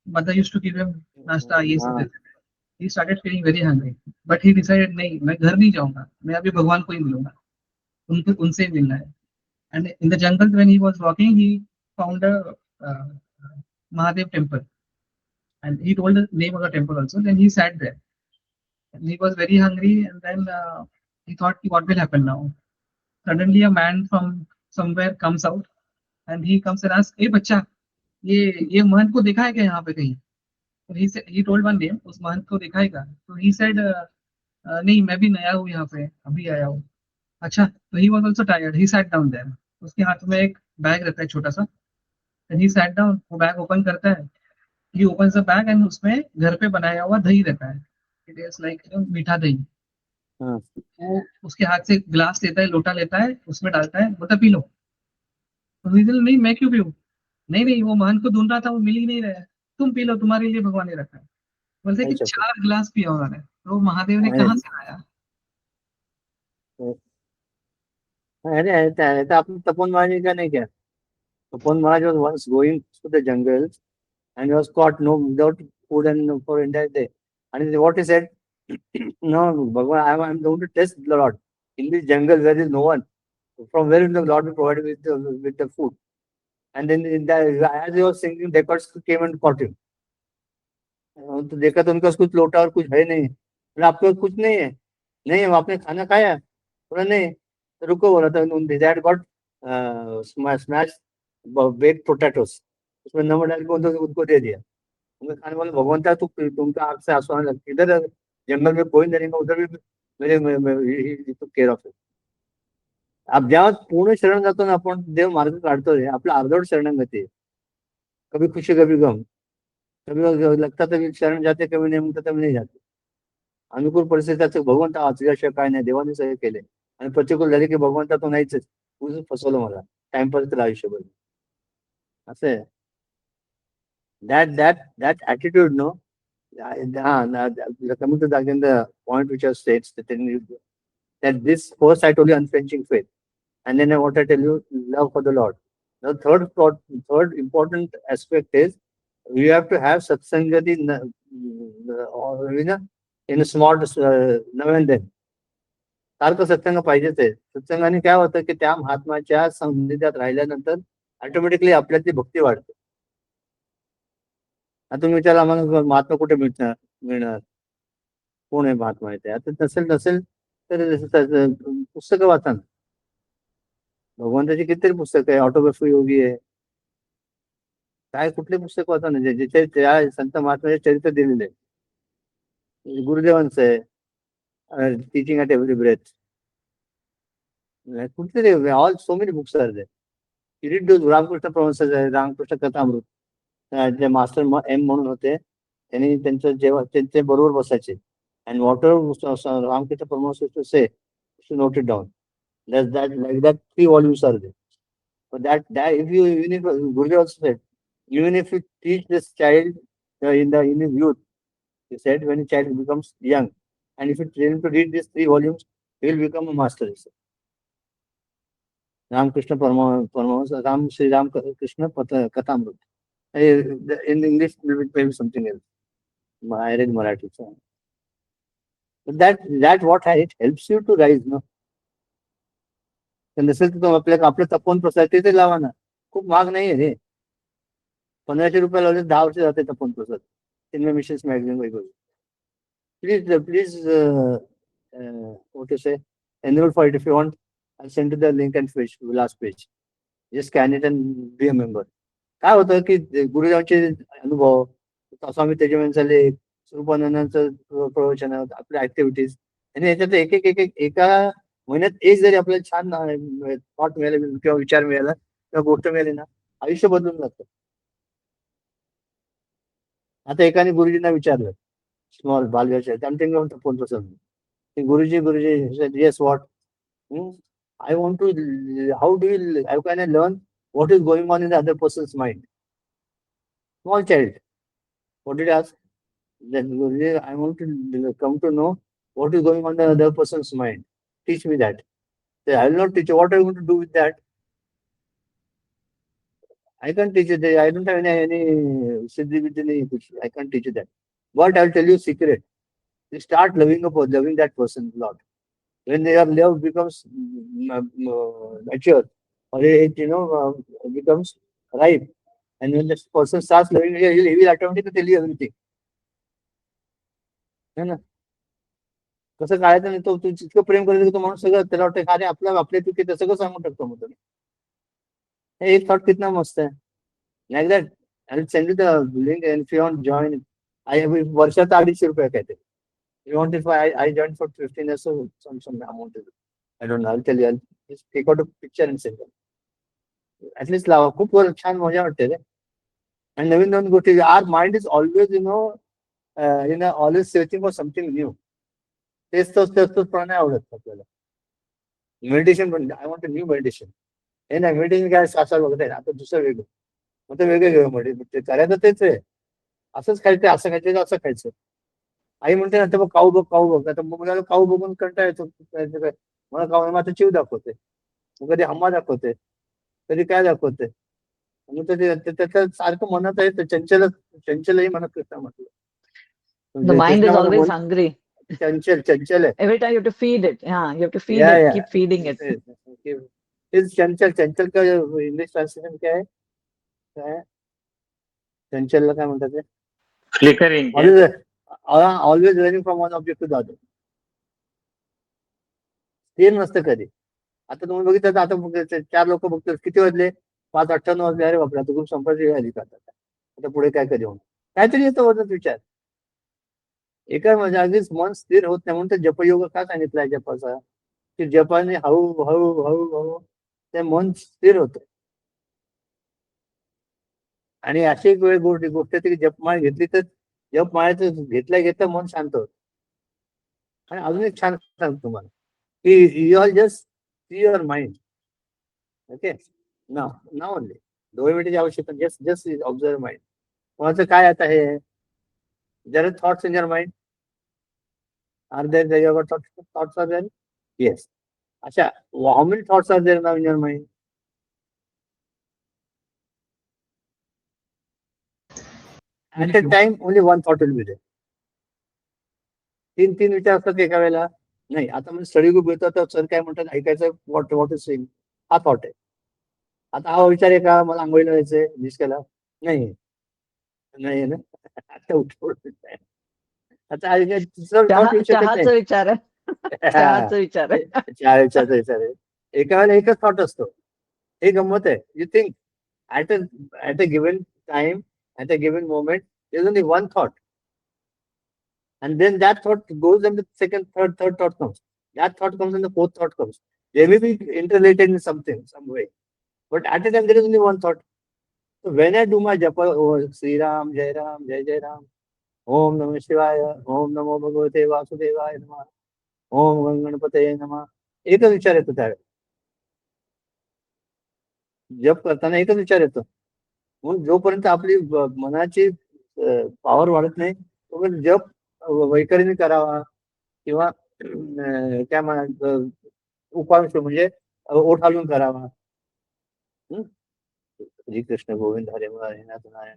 mother used to give him nasta. Ye sab dete the. He started feeling very hungry, but he decided, नहीं, मैं घर नहीं जाऊंगा, मैं अभी भगवान को ही मिलूंगा, उनसे ही मिलना है. And in the jungle, when he was walking, he found a Mahadev temple, and he told the name of the temple also. Then he sat there, and he was very hungry. And then he thought, what will happen now? Suddenly, a man from somewhere comes out, and he comes and asks, "Hey, बच्चा, ये महंत को देखा है क्या यहाँ पे कहीं?" So he told one name, उस महंत को देखा है क्या? So he said, नहीं, मैं भी नया हूँ यहाँ पे, अभी आया हूँ. अच्छा, तो he was also tired. He sat down there. उसके हाथ में एक बैग रहता है छोटा सा. And he sat down. वो बैग ओपन करता है. He opens the bag and उसमें घर पे बनाया हुआ दही रहता है. It is like मीठा दही. हाँ। वो उसके हाथ से ग्लास लेता है, लोटा लेता है, उसमें डालता है, बोलता पी लो। तो रीजन नहीं, मैं क्यों पीऊँ? नहीं नहीं, वो महंत को ढूंढ रहा था, वो मिल ही नहीं रहा है, तुम पी लो, तुम्हारे लिए भगवान ने रखा है। बोलते कि अच्छा, 4 गिलास पिया उन्होंने, तो महादेव ने अरे कहाँ से आया? अरे ऐसा आपने तपोन महाराज का नहीं क्या? तपोन महाराज was once going to the jungles and was caught no without food and for entire day. And what he said, no, Bhagwan, I'm going to test the Lord in this jungle where there is no one. From where will the Lord be provided with the food? And then in the, as he was singing, Descartes came and caught him. तो देखा तो उनके पास कुछ लोटा और कुछ है नहीं। बोला आपके पास कुछ नहीं है? नहीं, आपने खाना खाया? बोला नहीं। तो रुको, बोला था that got smash baked potatoes, उसमें नमक डाल के उनको दे दिया। उनका खाने वाले भगवान था, तुमका आग से आंसू आने लगते, इधर जंगल में कोई नहीं रहेगा, उधर भी मेरे केअर ऑफ. आप जेव्हा पूर्ण शरण जातो ना आपण, देव मार्ग काढतोय, आपलं अर्धवट शरणागती आहे. कभी खुशी कभी गम, कभी लगता तभी शरण जाते, कभी नाही म्हणता तभी नाही जाते. अनुकूल परिस्थितीचं भगवंता वाचल्याशिवाय काय नाही, देवाने सगळे केले. आणि प्रतिकूल झाले की भगवंता तो नाहीच, तूच फसवलं मला, टाइमपास केला आयुष्यभर. असं आहे. that attitude, no, coming to the point which was states that this first I told you unflinching faith, and then I want to tell you love for the Lord. The third important aspect is we have to have satsangati in a small now and then. सारखं सत्संग पाहिजेच आहे. सत्संगाने काय होतं की त्या महात्माच्या सान्निध्यात राहिल्यानंतर ऑटोमॅटिकली आपल्यातली भक्ती वाढते. आता तुम्ही विचारा आम्हाला महात्मा कुठे मिळणार, कोण आहे महात्मा आहे ते? आता नसेल तर पुस्तकं वाचा ना. भगवंताची कितीतरी पुस्तकं आहे, ऑटोग्राफी योगी आहे, काय कुठले पुस्तक वाचा ना, ज्याचे त्या संत महात्म्याचे चरित्र दिलेले आहे. गुरुदेवांचं आहे, टीचिंग ॲट एव्हरी ब्रेथ. कुठले all so many books are there. You read those Ramakrishna Paramahamsa आहे, रामकृष्ण कथामृत. जे मास्टर एम म्हणून होते, त्यांनी त्यांचं जेव्हा त्यांचे बरोबर बसायचे and whatever Ramkrishna Paramahansa used to say, you should note it down. Like that 3 volumes are there. But that if you, even if Gurudev also said, even if you teach this child in his youth, he said when a child becomes young, and if you train him to read these 3 volumes, he will become a master. He said. Ramkrishna Paramahansa, Sri Ram Krishna Kathamrut. In English, maybe something else. I read Marathi. So. But that what it helps you to rise, no? नसेल तर आपलं तपोन प्रसाद ते लावा ना, खूप महाग नाही आहे रे. 1500 रुपये लावले 10 वर्ष जाते तपोन प्रसाद. इनमे मिशन्स मॅगझिन वगैरे. Please, what to say, enroll for it if you want. I'll send you the link and last page. Just scan it and be a member. काय होतं की गुरुदेवांचे अनुभव, स्वामी तेजस्वी लेख, स्वरूपानंदांचं प्रवचन, आपल्या ऍक्टिव्हिटीज, आणि याच्यात एका महिन्यात एक जरी आपल्याला छान थॉट मिळाले किंवा विचार मिळाला किंवा गोष्ट मिळाली ना, आयुष्य बदलून जातं. आता एकाने गुरुजींना विचारलं, स्मॉल बालव्याच्या त्यामुळे फोन पसंत, Guruji yes what, I want to, how can I learn what is going on in the other person's mind? Small child. What did I ask? Then Guruji, I want to come to know what is going on in the other person's mind. Teach me that. Say, I will not teach you. What are you going to do with that? I can't teach you that. I don't have any siddhi vidya. I can't teach you that. But I'll tell you a secret. You start loving that person a lot. When their love becomes mature, or it becomes ripe, and when this person starts loving you, he will automatically tell you everything. है ना? कसं काढायचं नाही, तो इतकं प्रेम करतो तो माणूस सगळं त्याला वाटतं अरे आपल्या चुकी ते सगळं सांगून टाकतो. मग हे एक थॉट कितना मस्त आहे. Like that I will send you the link and if you want join. वर्षाचा 250 रुपये काय ते. You want, if I joined for 15 years, so some amount is it. I don't know. I'll tell you. I'll just take out a picture and send them. At least लावा. खूप छान मजा वाटते रे. And नवीन गोष्टी. Our mind is always, always searching for something new. तेच पण नाही आवडत आपल्याला. मेडिटेशन पण आय वॉन्ट न्यू मेडिटेशन. हे नाही मेडिटेशन काय सासा बघताय आता दुसरं वेगळं. मग ते वेगळं घेऊ मेडिटेशन करायचं तेच आहे. असंच खायचं असं खायचं असं खायचं. आई म्हणते ना ते बघ काऊ बघ आता मुलाला काऊ बघून कंटाळा येतो. मला काऊ आता चिव दाखवते, मग कधी हम्मा दाखवते, कधी काय दाखवते. मग त्याचं सारखं म्हणत आहे चंचलही म्हणत कृष्ण म्हटलं. The mind is Krishna always मन hungry. चंचल आहे. Every time you have to feed it. Yeah, you have to feed या it. या Keep feeding it. तेच चंचल का इंग्लिश ट्रान्सलेशन काय आहे? काय चंचलला काय म्हणतात ते? Flickering. Always running from one object to the other. स्थिर नसतं कधी. आता तुम्ही बघितलं तर आता 4 लोक बघतात किती वाजले 5:58 वाजले. अरे बापरे आता खूप संपायची आली का आता पुढे काय कधी होणार काहीतरी येतं वरच विचार. एका म्हणजे अगदीच मन स्थिर होत नाही म्हणून ते जपयोग का सांगितलाय जपाचा की जपाने हळू ते मन स्थिर होतं. आणि अशी एक वेळ गोष्ट आहे की जपमाळ घेतली तर जपमाळ्याचं घेतल्या मन शांत होतं. आणि अजून एक छान सांगतो तुम्हाला की you are just see your mind. Okay ना ओनली 2 मिनिटाची आवश्यकता. Just observe mind. कोणाचं काय आता हे जर thoughts in your mind are there your thoughts are there. Yes. अच्छा how many thoughts are there now in your mind? At a time only one thought will be there. 3 विचार असतात एका वेळेला. नाही आता म्हणजे स्टडी ग्रुप येतो तर सर काय म्हणतात ऐकायचं व्हॉट इज सेइंग. हा थॉट आहे. आता हा विचार आहे का मला आंघोळीला जायचंय दिसकेला नाही ना आता आता चहाचा विचार आहे. चहाचा विचार आहे. चहाचा विचार आहे. एका वेळेला एकच थॉट असतो. हे गंमत आहे. You think at a given time at a given moment, there's only one thought. And then that thought goes and the second, third thought comes. That thought comes and the fourth thought comes. They may be interrelated in something, some way. But at a time, there is only one thought. So when I do my japa, oh, Sri Ram, Jai Ram, Om Namah Shivaya, Om Namo Bhagavate Vasudevaya Namah, Om Ganganapataye Namah. एकच विचार येतो त्यावेळेस. जप करताना एकच विचार येतो. म्हणून जोपर्यंत आपली मनाची पॉवर वाढत नाही तोपर्यंत जप वैखरीने करावा किंवा काय म्हणा उपांश म्हणजे ओठ हलवून करावा. श्री कृष्ण गोविंद हरे नाथ नारायण.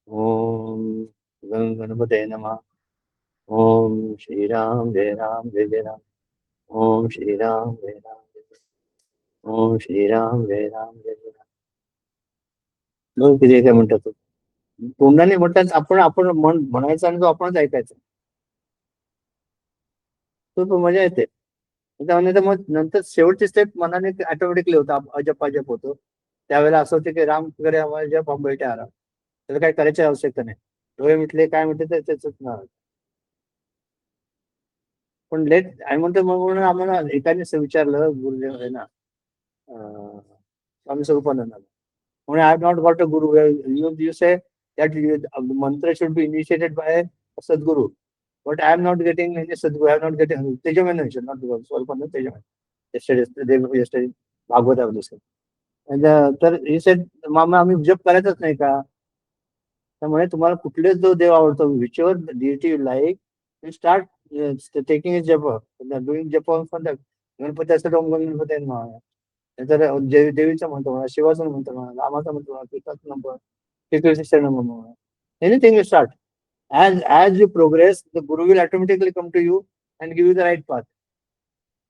ओम गणपते नमः. ओम श्रीराम जय राम जय राम. ओम श्रीराम जय राम जय राम. ओम श्रीराम जय राम जय राम. किती काय म्हणतात तोंडाने म्हणतात आपण म्हणायचं आणि तो आपणच ऐकायचा. तो मजा येते. मग नंतर शेवटची स्टेप मनाने ऑटोमॅटिकली होता. अजप होतो. त्यावेळेला असं होतं की राम वगैरे आम्हाला जप बैठे आराम. त्याला काय करायची आवश्यकता नाही. डोळे मिटले काय म्हणते त्याच ना. पण आणि म्हणतो म्हणून आम्हाला एकाने विचारलं गुरुदेव आहे ना स्वामी स्वरूपानंदाला. I have not got a guru. You say that the mantra should be initiated by a Sadguru, but I am not getting any Sadguru. I am not getting Tejaman mentioned, not because Swarupananda Tejaman. Yesterday, Bhagavad have listened. And तर he said, मामा आम्ही जप करायचंच नाही का? त्यामुळे तुम्हाला कुठलेच जो देव आवडतो, whichever deity you like, you start taking his japa, doing japa from that. Ganpati असं ओम गणपती म्हणा. तर देवीचं म्हणतो म्हणा, शिवाचं म्हणतो म्हणा, रामाचं म्हणतो म्हणा, कृष्णाचं म्हणतो श्रीकृष्ण म्हणतो. Anything you start. As you progress, the Guru will automatically come to you and give you the right path.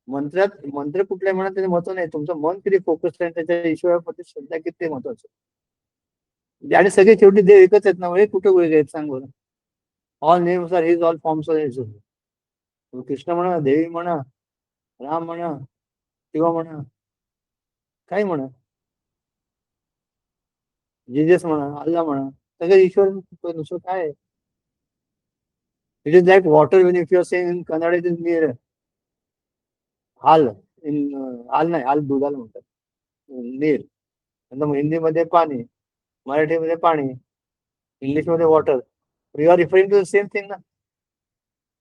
मंत्र कुठल्या म्हणा त्याचं महत्व नाही. तुमचं मन किती फोकस आहे त्याच्या ईश्वराप्रती श्रद्धा किती महत्वाचं. आणि सगळे शेवटी देव एकच आहेत ना. कुठे वेगळे आहेत सांग बरं. All names are his, all forms are his. Krishna म्हणा, देवी म्हणा, राम म्हणा, शिवा म्हणा, काय म्हणा, जीजस म्हणा, अल्ला म्हणा, सगळे ईश्वर दुसरं काय आहे. It is like water when if you are saying in Kannada it is नियर हाल. हाल नाही, हाल दुधाला म्हणतात नीर. हिंदीमध्ये पाणी, मराठीमध्ये पाणी, इंग्लिशमध्ये water. You are referring to the same thing ना.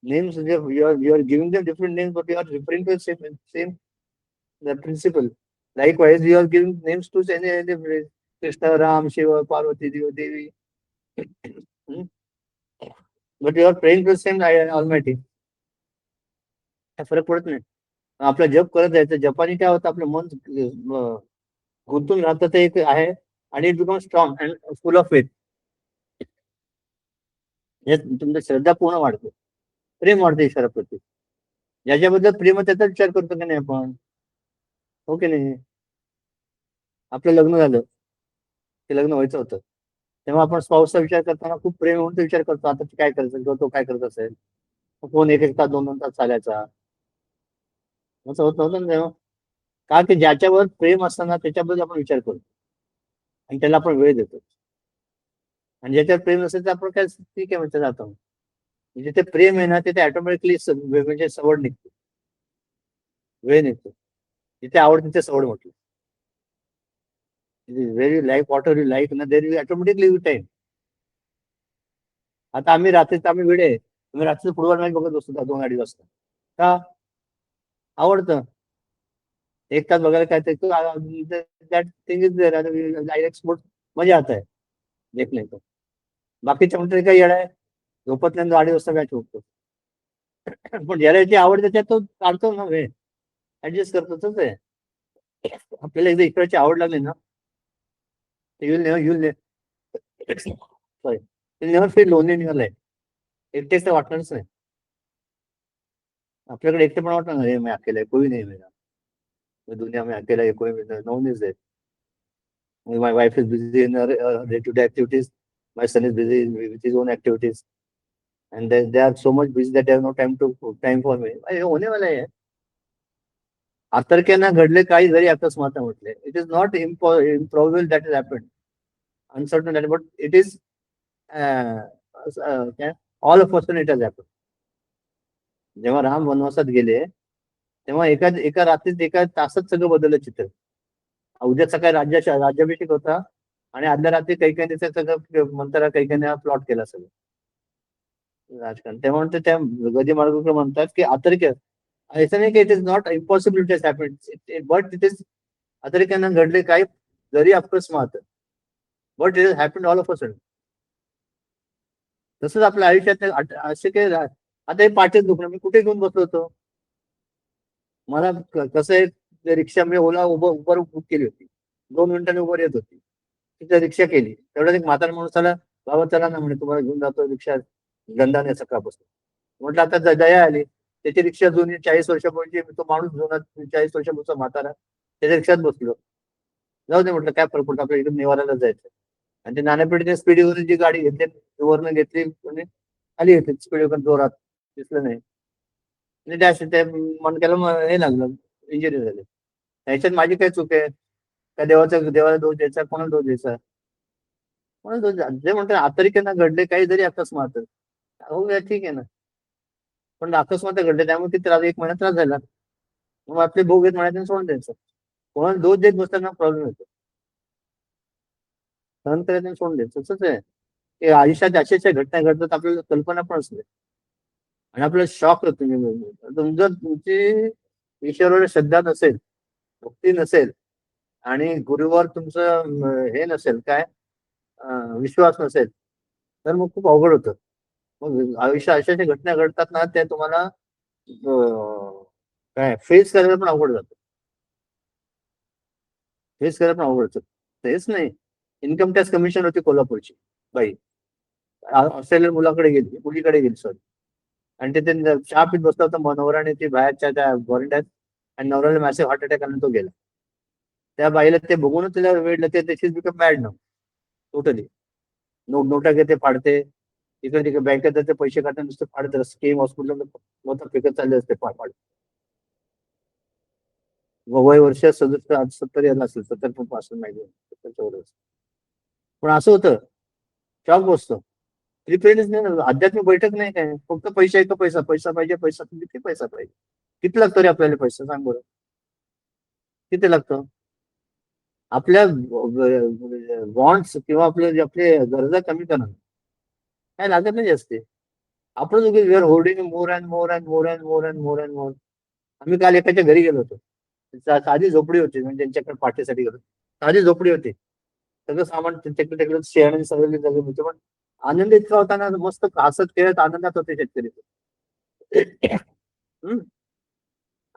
Names, you are giving them different names, but you are referring to the same the principle. Likewise, you are giving names to any Krishna, Ram, Shiva, Parvati, Devi. Hmm? But you are praying to the same Almighty. काय फरक पडत नाही. आपला जप करत जायचं. जपाने काय होतं, आपलं मन गुंतून राहतं ते एक आहे, आणि it become strong and full of faith. तुमचं श्रद्धा पूर्ण वाढते, प्रेम वाढते ईश्वराप्रती. ज्याच्याबद्दल प्रेम आहे त्याचा विचार करतो की नाही आपण, हो की नाही. आपलं लग्न झालं, ते लग्न व्हायचं होतं, तेव्हा आपण स्पाऊसचा विचार करताना खूप प्रेम होऊन विचार करतो, आता काय करायचं किंवा तो काय करत असेल. फोन 1-1 तास 2-2 तास चालायचा, असं होत होतं ना तेव्हा. का की ज्याच्यावर प्रेम असताना त्याच्याबद्दल आपण विचार करतो आणि त्याला आपण वेळ देतो. आणि ज्याच्यावर प्रेम नसेल तर आपण काय ठीक आहे म्हणतो जातो. जिथे प्रेम आहे ना तिथे ऑटोमॅटिकली म्हणजे सवड निघते, वेळ निघतो. जिथे आवड तिथे सवड म्हटलं. Where you like water you like ना, there you automatically you time. आता आम्ही रात्रीच आम्ही वेळे आम्ही रात्री फुटबॉल मॅच बघत बसतो 2-2:30 वाजता. का आवडतं, 1 तास बघायला काय that thing is there. Direct sport मजा आता है देखने को. बाकीच्या म्हणतात काय येडा आहे, झोपत नाही 2:30 वाजता मॅच बघतो. पण ज्याला याची आवड त्याच्यात तो काढतो ना वेळ, ऍडजस्ट करतो. तसं आहे आपल्याला एकदा इकडची आवड लागली ना, you'll never feel lonely in your life. एकटेच तर वाटणारच नाही. आपल्याकडे एकटे पण वाटणार नाही, मी अकेला आहे, कोई नाही मेरा, मैं दुनिया में अकेला है, कोई no one is there. My wife is busy in her day-to-day activities. My son is busy with his own activities, and they are so much busy that they have no time for me. हे होणे वाला आहे. आतर्क्यांना घडले काही जरी अकस्मात म्हटले, it is not improbable that has happened, uncertain that, but it is all of a sudden it has happened. जेव्हा राम वनवासात गेले तेव्हा एका रात्रीत 1 तासात सगळं बदललं चित्र. उद्या सकाळी राज्याभिषेक होता आणि आदल्या रात्री कैकेयीने सगळं मंत्रा कैकेयीने प्लॉट केला सगळं राजकारण. तेव्हा म्हणते त्या गदी मार्गकर म्हणतात की अतर्क्य, असं नाही की it is not impossible it has happened, but it is अतर्क्यांना घडले काही जरी अकस्मात, but it has happened all of a sudden. तसंच आपल्या आयुष्यात असे काही आता हे पाठीत दुखणं, मी कुठे घेऊन बसलो होतो, मला कसं आहे रिक्षा मी उबर बुक केली होती, 2 मिनिटांनी उबर येत होती, तिथे रिक्षा केली. तेवढ्यात एक म्हातारा माणूस आला, बाबा चला ना म्हणे तुम्हाला घेऊन जातो, रिक्षा गंधाने सकाळपासून. म्हटलं आता दया आली, त्याची रिक्षा जुनी 40 वर्षापूर्वीची, तो माणूस जुना 40 वर्षापूर्वीचा म्हातारा, त्याच्या रिक्षात बसलो. जाऊ दे म्हटलं काय फरक पडतो, आपल्या इकडे निवाराला जायचं. आणि ते नाण्यापेठेच्या स्पीडवर जी गाडी घेतली, वरनं घेतली म्हणजे आली होती स्पीडवर जोरात, दिसलं नाही. आणि डॅश ते मणक्याला हे लागलं, इंजुरी झाली. ह्याच्यात माझी काय चूक आहे का, देवाला दोष द्यायचा, कोणाला दोष द्यायचा, कोणाला दोष द्या. जे म्हणतात अतर्क्यांना घडले काही जरी अकस्मात, हो ठीक आहे ना, पण अकस्मात घडले त्यामुळे किती त्रास, 1 महिना त्रास झाला, मग आपले भोग घेत म्हणायचं सोडून द्यायचं. कोणाला दोष देत बसताना प्रॉब्लेम येतो, सहन करायचं सोडून द्यायचं. तसंच आहे की आयुष्यात अशा घटना घडतात आपल्याला कल्पना पण असते आणि आपल्याला शॉक होतो. जर तुमची ईश्वरावर श्रद्धा नसेल, भक्ती नसेल आणि गुरुवर तुमचं हे नसेल काय विश्वास नसेल, तर मग खूप अवघड होतं. मग आयुष्यात अशा घटना घडतात ना, त्या तुम्हाला काय फेस करायला पण अवघड जातं, फेस करायला पण अवघड होतं. तेच नाही, इन्कम टॅक्स कमिशन होती कोल्हापूरची बाई, ऑस्ट्रेलियन मुलीकडे गेली सॉरी, आणि तिथे चहा पीत बसला होता नवराने, ती बाहेरच्या त्या गॉरिंट्यात, आणि नवऱ्याला मॅसिव्ह हार्ट अटॅक आला, तो गेला. त्या बाईला ते बघूनच तिला वेळ त्याचीच बिकम बॅड ना टोटली. नोटा घेते, फाडते, इकडे तिकडे बँकेत जाते, पैसे काढते, नुसते फाडत, स्कीम हॉस्पिटल मोठं फेकत चालले असते फाड. वय वर्ष 70 यायला असेल, 70 पण पासून माहिती. पण असं होतं, शॉक बसतो. प्रिपेअरनेस नाही ना, आध्यात्मिक बैठक नाही काय, फक्त पैसा आहे का पैसा पाहिजे, पैसा किती पैसा पाहिजे, किती लागतो रे आपल्याला पैसा, सांग बरं किती लागतं. आपल्या वॉन्ट्स किंवा आपले गरजा कमी करणं काय लागत नाही जास्ती. आपण we are holding more and more and more and more and more and more. आम्ही काल एकाच्या घरी गेलो होतो. साधी झोपडी होती, म्हणजे त्यांच्याकडे पाठीसाठी गेलो. साधी झोपडी होती, सगळं सामान त्यांच्याकडे शेण सगळं सगळं होते, पण आनंद इतका होता ना, मस्त हसत खेळत आनंदात होते शेतकरी.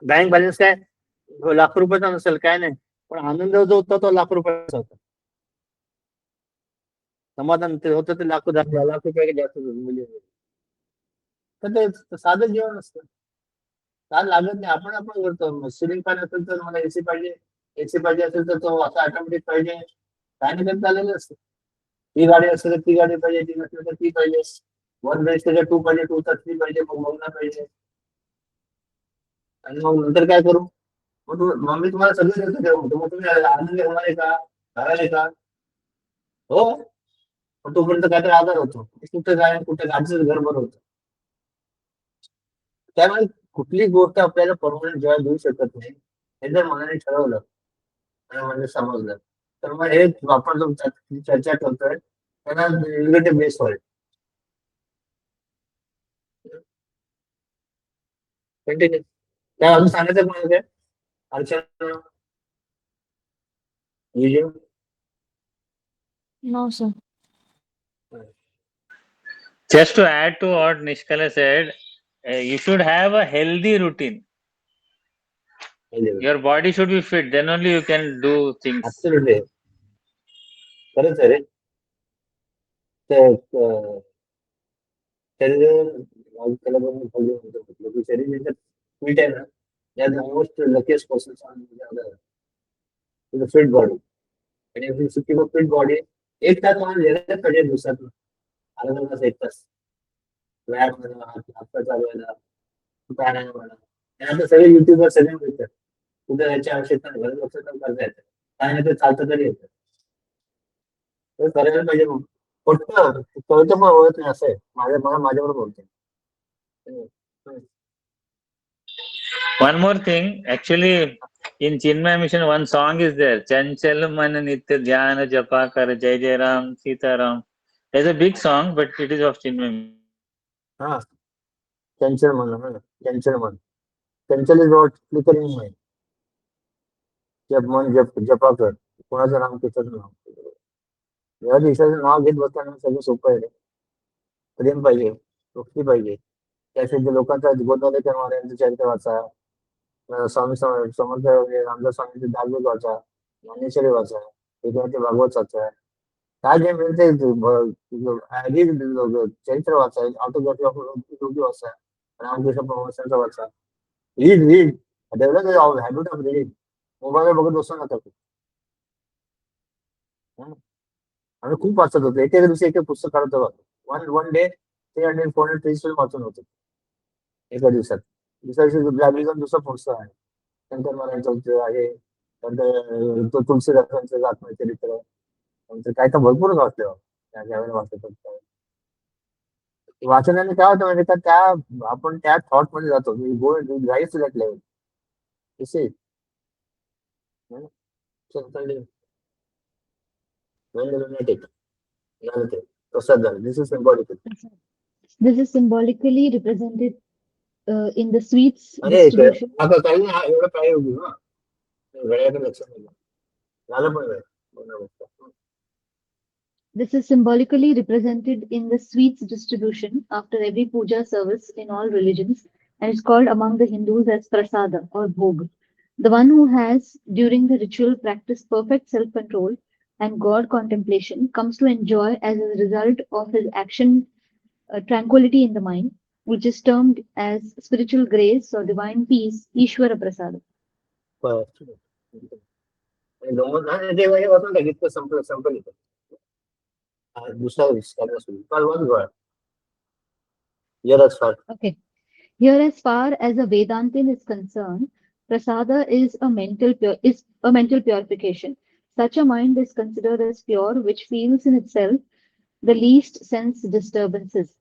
बँक बॅलन्स काय लाख रुपयाचा नसेल, काय नाही, पण आनंद जो होता तो लाख रुपयाचा होता. समाधान ते होतं ते लाख रुपये जास्त मिळाले. तर ते साधं जीवन असतं, काय लागत नाही. आपण करतो. सिलिंग फॅन असेल तर मला एसी पाहिजे, एसी पाहिजे असेल तर तो असा ऑटोमॅटिक पाहिजे, काय नाही करत चाललेलं असतं. ती गाडी असेल तर ती गाडी पाहिजे, ती नसेल तर ती पाहिजे. वन बेस त्याच्या टू पाहिजे, टू तर थ्री पाहिजे, मग बघणार पाहिजे. आणि मग नंतर काय करू, मग मी तुम्हाला सगळं देतो तेव्हा, मग तुम्ही आनंद होणार आहे का, राहायला का? हो, पण तोपर्यंत काहीतरी आजार होतो, कुठे काय कुठे गाडीचं घर बरं होतं. त्यामुळे कुठली गोष्ट आपल्याला परमनंट जॉय देऊ शकत नाही, हे जर मनाने ठरवलं आणि म्हणजे समजलं, तर मग हे आपण जो चर्चा करतोय त्यांना निगेटिव्ह बेस होईल. कंटिन्यू काय अजून सांगायचं कोणाला काय अर्चना, विजय? No, sir. Just to add to what Nishkala said, you should have a healthy routine. Your body should be fit, then only you can do things. Absolutely. खरंच आहे रे. शरीर फिट आहे ना, या most luckiest person fit body. आणि fit body एक तास मला लिहायला पाहिजे दिवसातून, अर्धा तास, एक तास व्यायाम म्हणा, हातपाय चालवायला, प्राणायाम म्हणा. आणि आता सगळे युट्यूबवर सगळे मिळतात, कुठे याच्या आवश्यकता नाही, घरात लक्ष करता येतं, काय नाही तर चालतं तरी येतं. करायला पाहिजे. मग फक्त कळतं पण ओळख नाही, असं आहे. माझ्याबरोबर बोलते. One more thing, actually, in Chinmay Mission, one song is there. Chanchal man nitya dhyana japa kar jai jai ram sita ram. There's a big song, but it is of Chinmay. हा, चंचल मन, चंचल मन. चंचल is not flickering mind. मन जपा कर, कोणाचं नाव तिचं नाव. या दिवसाचं नाव घेत बसताना सगळं सोपं आहे रे. प्रेम पाहिजे, भक्ती पाहिजे. त्यासाठी लोकांचा गोंधळ महाराजांचं चरित्र वाचा, स्वामी समर्थ रामदास स्वामींचे दासबोध वाचा, ज्ञानेश्वरी वाचा, विद्यार्थी भागवत वाचा, काय जे मिळते चरित्र वाचा, ऑटोग्राफी ऑफ योगी वाचा, रामकृष्ण परमहंसांचा वाचा. Read develop habit of reading. Mobile बघत बसू नका. आम्ही खूप वाचत होतो, एका दिवशी एक पुस्तक काढत होतो. वन डे 300-400 पेज वाचून होतो एका दिवसात. दुसऱ्या दिवशी लागली जाऊन दुसरं पुस्तक आहे, शंकर महाराजांचं आहे, नंतर तुलसीदासांचं आत्मचरित्र, काय तर भरपूर वाचलं त्यावेळेला वाचत होतो. वाचनाने काय होतं म्हणजे त्या आपण त्या थॉट मध्ये जातो, rice that level. This is symbolic. This is symbolically represented in the sweets अरे distribution. आता काही नाही, एवढं काय होईल ना, वेळेकडे लक्ष नाही झालं पण वेळ. This is symbolically represented in the sweets distribution after every puja service in all religions, and is called among the Hindus as prasada or bhog. The one who has, during the ritual, practiced perfect self-control and God contemplation comes to enjoy, as a result of his action, tranquility in the mind, which is termed as spiritual grace or divine peace, Ishvara Prasada. ते वाचून टाकित संपल इथं. दुसरा काल गोळा. Okay. Here, as far as a Vedantin is concerned, prasada is a mental purification. Such a mind is considered as pure, which feels in itself the least sense disturbances.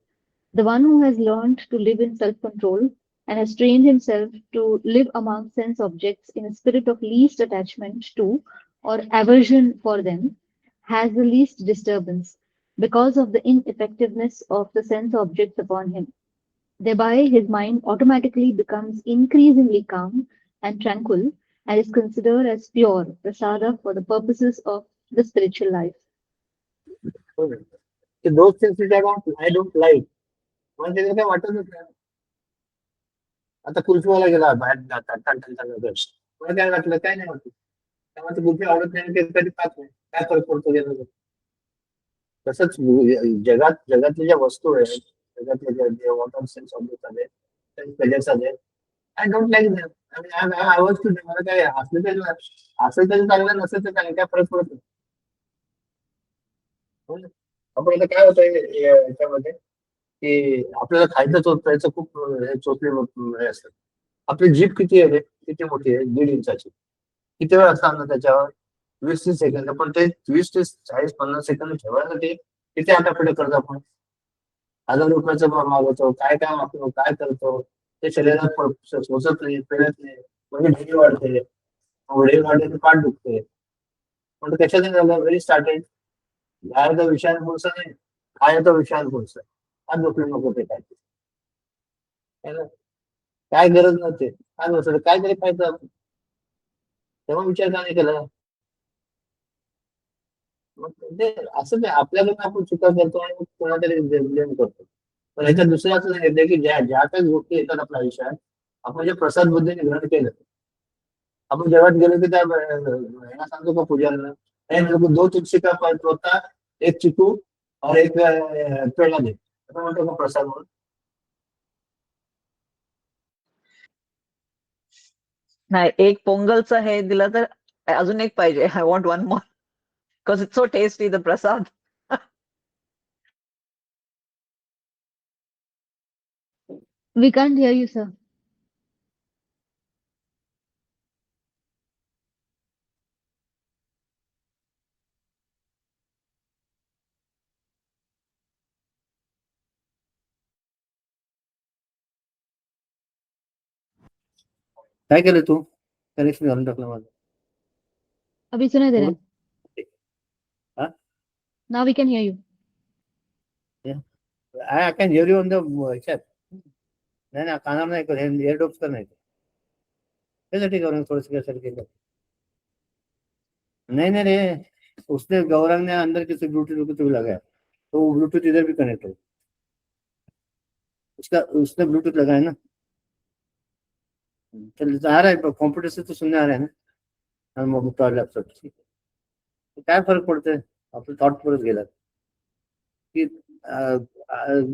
The one who has learned to live in self-control and has trained himself to live among sense objects in a spirit of least attachment to or aversion for them has the least disturbance because of the ineffectiveness of the sense objects upon him. Thereby, his mind automatically becomes increasingly calm and tranquil and is considered as pure prasada for the purposes of the spiritual life. So those things which I don't like. मला त्याचं काय वाटतच नाही. आता कुल्फीवाला गेला बाहेर जातात मला काय वाटलं काय नाही वाटलं तेव्हा ते कुल्फी आवडत नाही ते कधी खात नाही काय फरक पडतो त्याचा तसंच जगातल्या ज्या वस्तू आहेत जगातले जे वॉटर सेन्स ऑब्जेक्ट आले प्लेजर्स आले I don't like them I was to मला काय असं तरी चांगलं नसेल तर काय फरक पडत नाही हो ना? आपण आता काय होतंय याच्यामध्ये की आपल्याला खायचं चोचायचं खूप चोचले हे असतात आपली जीभ किती आहे रे किती मोठी आहे 1.5 इंचाची किती वेळ असतात ना त्याच्यावर 20-30 सेकंद पण ते 20 ते 40-50 सेकंद ठेवायसाठी किती आटापिटा करतो आपण 1000 रुपयाचं मागवतो काय काय मागतो काय करतो ते शरीरात सोचत नाही पेरत नाही म्हणजे ढेरी वाढते ढेरी वाढले तर पाठ दुखते पण त्याच्याने झालं व्हेरी स्टार्टेड बाहेर तर विषाण पुढचं नाही काय तो विषाण पुढचं हा दुखलं नको ते काय है ना? काय गरज नव्हते काय नसतं काहीतरी खायचं आपण तेव्हा विचार का नाही केला मग ते असं नाही आपल्याकडून आपण चुका करतो आणि मग कोणातरी ब्लेम करतो पण ह्याच्यात दुसरं असं सांगितलं की ज्या ज्या काही गोष्टी येतात आपल्या आयुष्यात आपण जे प्रसाद बुद्धीने ग्रहण केलं आपण जेवण गेलो की त्या ह्यांना सांगतो का पूजाला हे मेरे को 2 तुलसी का फल होता 1 चिकू और 1 पेड़ा दे असं म्हणतो का प्रसाद म्हणून नाही एक पोंगलचं हे दिलं तर अजून एक पाहिजे I want one more because it's so tasty the Prasad We can't hear you, sir. काय केलं तू कनेक्शन घालून टाकलं माझं अभी सुनाई दे रहा है? हाँ? Now we can hear you. I can hear you on the ह्याच्यात नाही ना कानावर नाही कर एअर डोप्स कर नाही त्यासाठी गौरंग थोडंसं कैसे केलं नहीं नहीं रे उसने गौरंग ने अंदर किसी ब्लूटूथ भी लगाया तो वो ब्लूटूथ इधर भी कनेक्ट हो उसका उसने ब्लूटूथ लगाया ना चल आ रहा है कॉम्प्युटर से तो सुनने आ रहा है ना मोबाईल लॅपटॉप ठीक आहे काय फरक पडतोय आपलं थॉट परत गेला की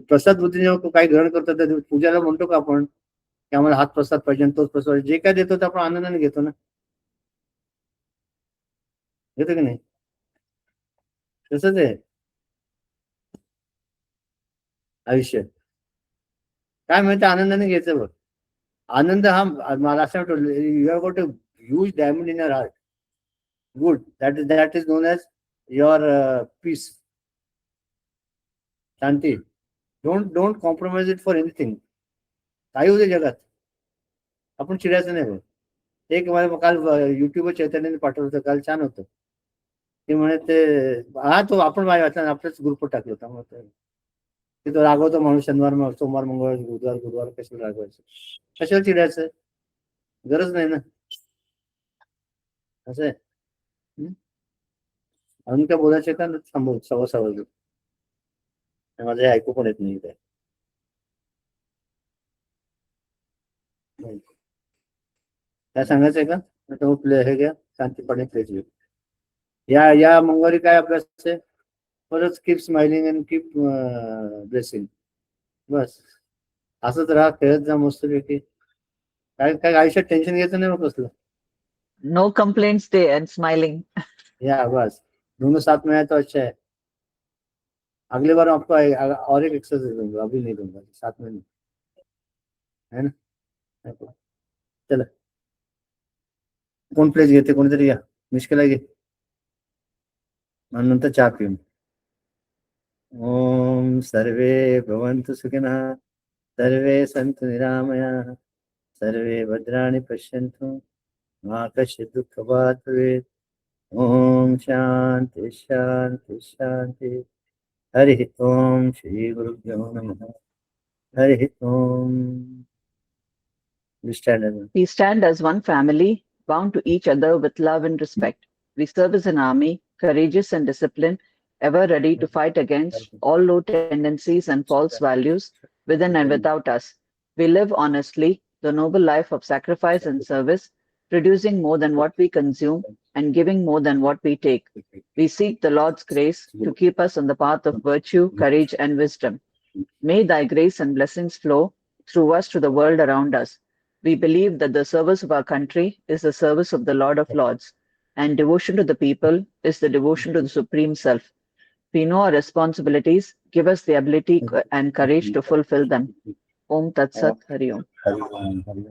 प्रसाद बुद्धीने काय ग्रहण करतात त्या पूजाला म्हणतो का आपण की आम्हाला हात प्रसाद पाहिजे आणि तोच प्रसाद जे काय देतो ते आपण आनंदाने घेतो ना घेतो की नाही तसंच आहे आयुष्य काय माहिती आनंदाने घ्यायचं बघ आनंद हा मला असं वाटतं you have got a huge diamond in your heart good that is known as your peace शांती don't compromise it for anything काही होते जगात आपण चिडायचं नाही बघ एक मला काल युट्यूबवर चैतन्याने पाठवलं होतं काल छान होतं ते म्हणे ते हा तो आपण वाचला आपल्याच ग्रुपवर टाकलं होता मग ते तो रागवतो माणूस शनिवार सोमवार मंगळवार गुरुवार कशाला रागवायचं कशाला चिडायचं गरज नाही ना असं आहे अजून काय बोलायचं का थांबव सव्वा माझं ऐकू पण येत नाही काय काय सांगायचंय का आता हे घ्या शांतीपणे प्लेस घेऊ या मंगळवारी काय अभ्यास आहे परत keep smiling and keep blessing बस असंच राहा खेळत जा मस्तपैकी काय काय आयुष्यात टेन्शन घ्यायचं नाही मग कसलं no complaints day and smiling या बस दोनों साथ में आए तो अच्छा है अगली बार आपको और एक एक्सरसाइज दूंगा अभी नहीं दूंगा साथ में नहीं है ना चला कोण प्लेस घेते कोणीतरी या मुश्किल आहे घे आणि नंतर चहा पिऊन ओम सर्वे भवन्तु सुखिनः सर्वे सन्तु निरामयाः सर्वे भद्राणि पश्यन्तु मा कश्चित् दुःखभाग् भवेत् ओम शांति शांति शांति हरि ओम श्री गुरुभ्यो नमः Hari Om. We stand as one. We stand as one family, bound to each other with love and respect. We serve as an army, courageous and disciplined, ever ready to fight against all low tendencies and false values within and without us. We live honestly, the noble life of sacrifice and service, producing more than what we consume and giving more than what we take. We seek the Lord's grace to keep us on the path of virtue, courage, and wisdom. May thy grace and blessings flow through us to the world around us. We believe that the service of our country is the service of the Lord of Lords, and devotion to the people is the devotion to the Supreme Self. We know our responsibilities, give us the ability and courage to fulfill them. Om Tat Sat Hari Om. Hari Om. Hari Om.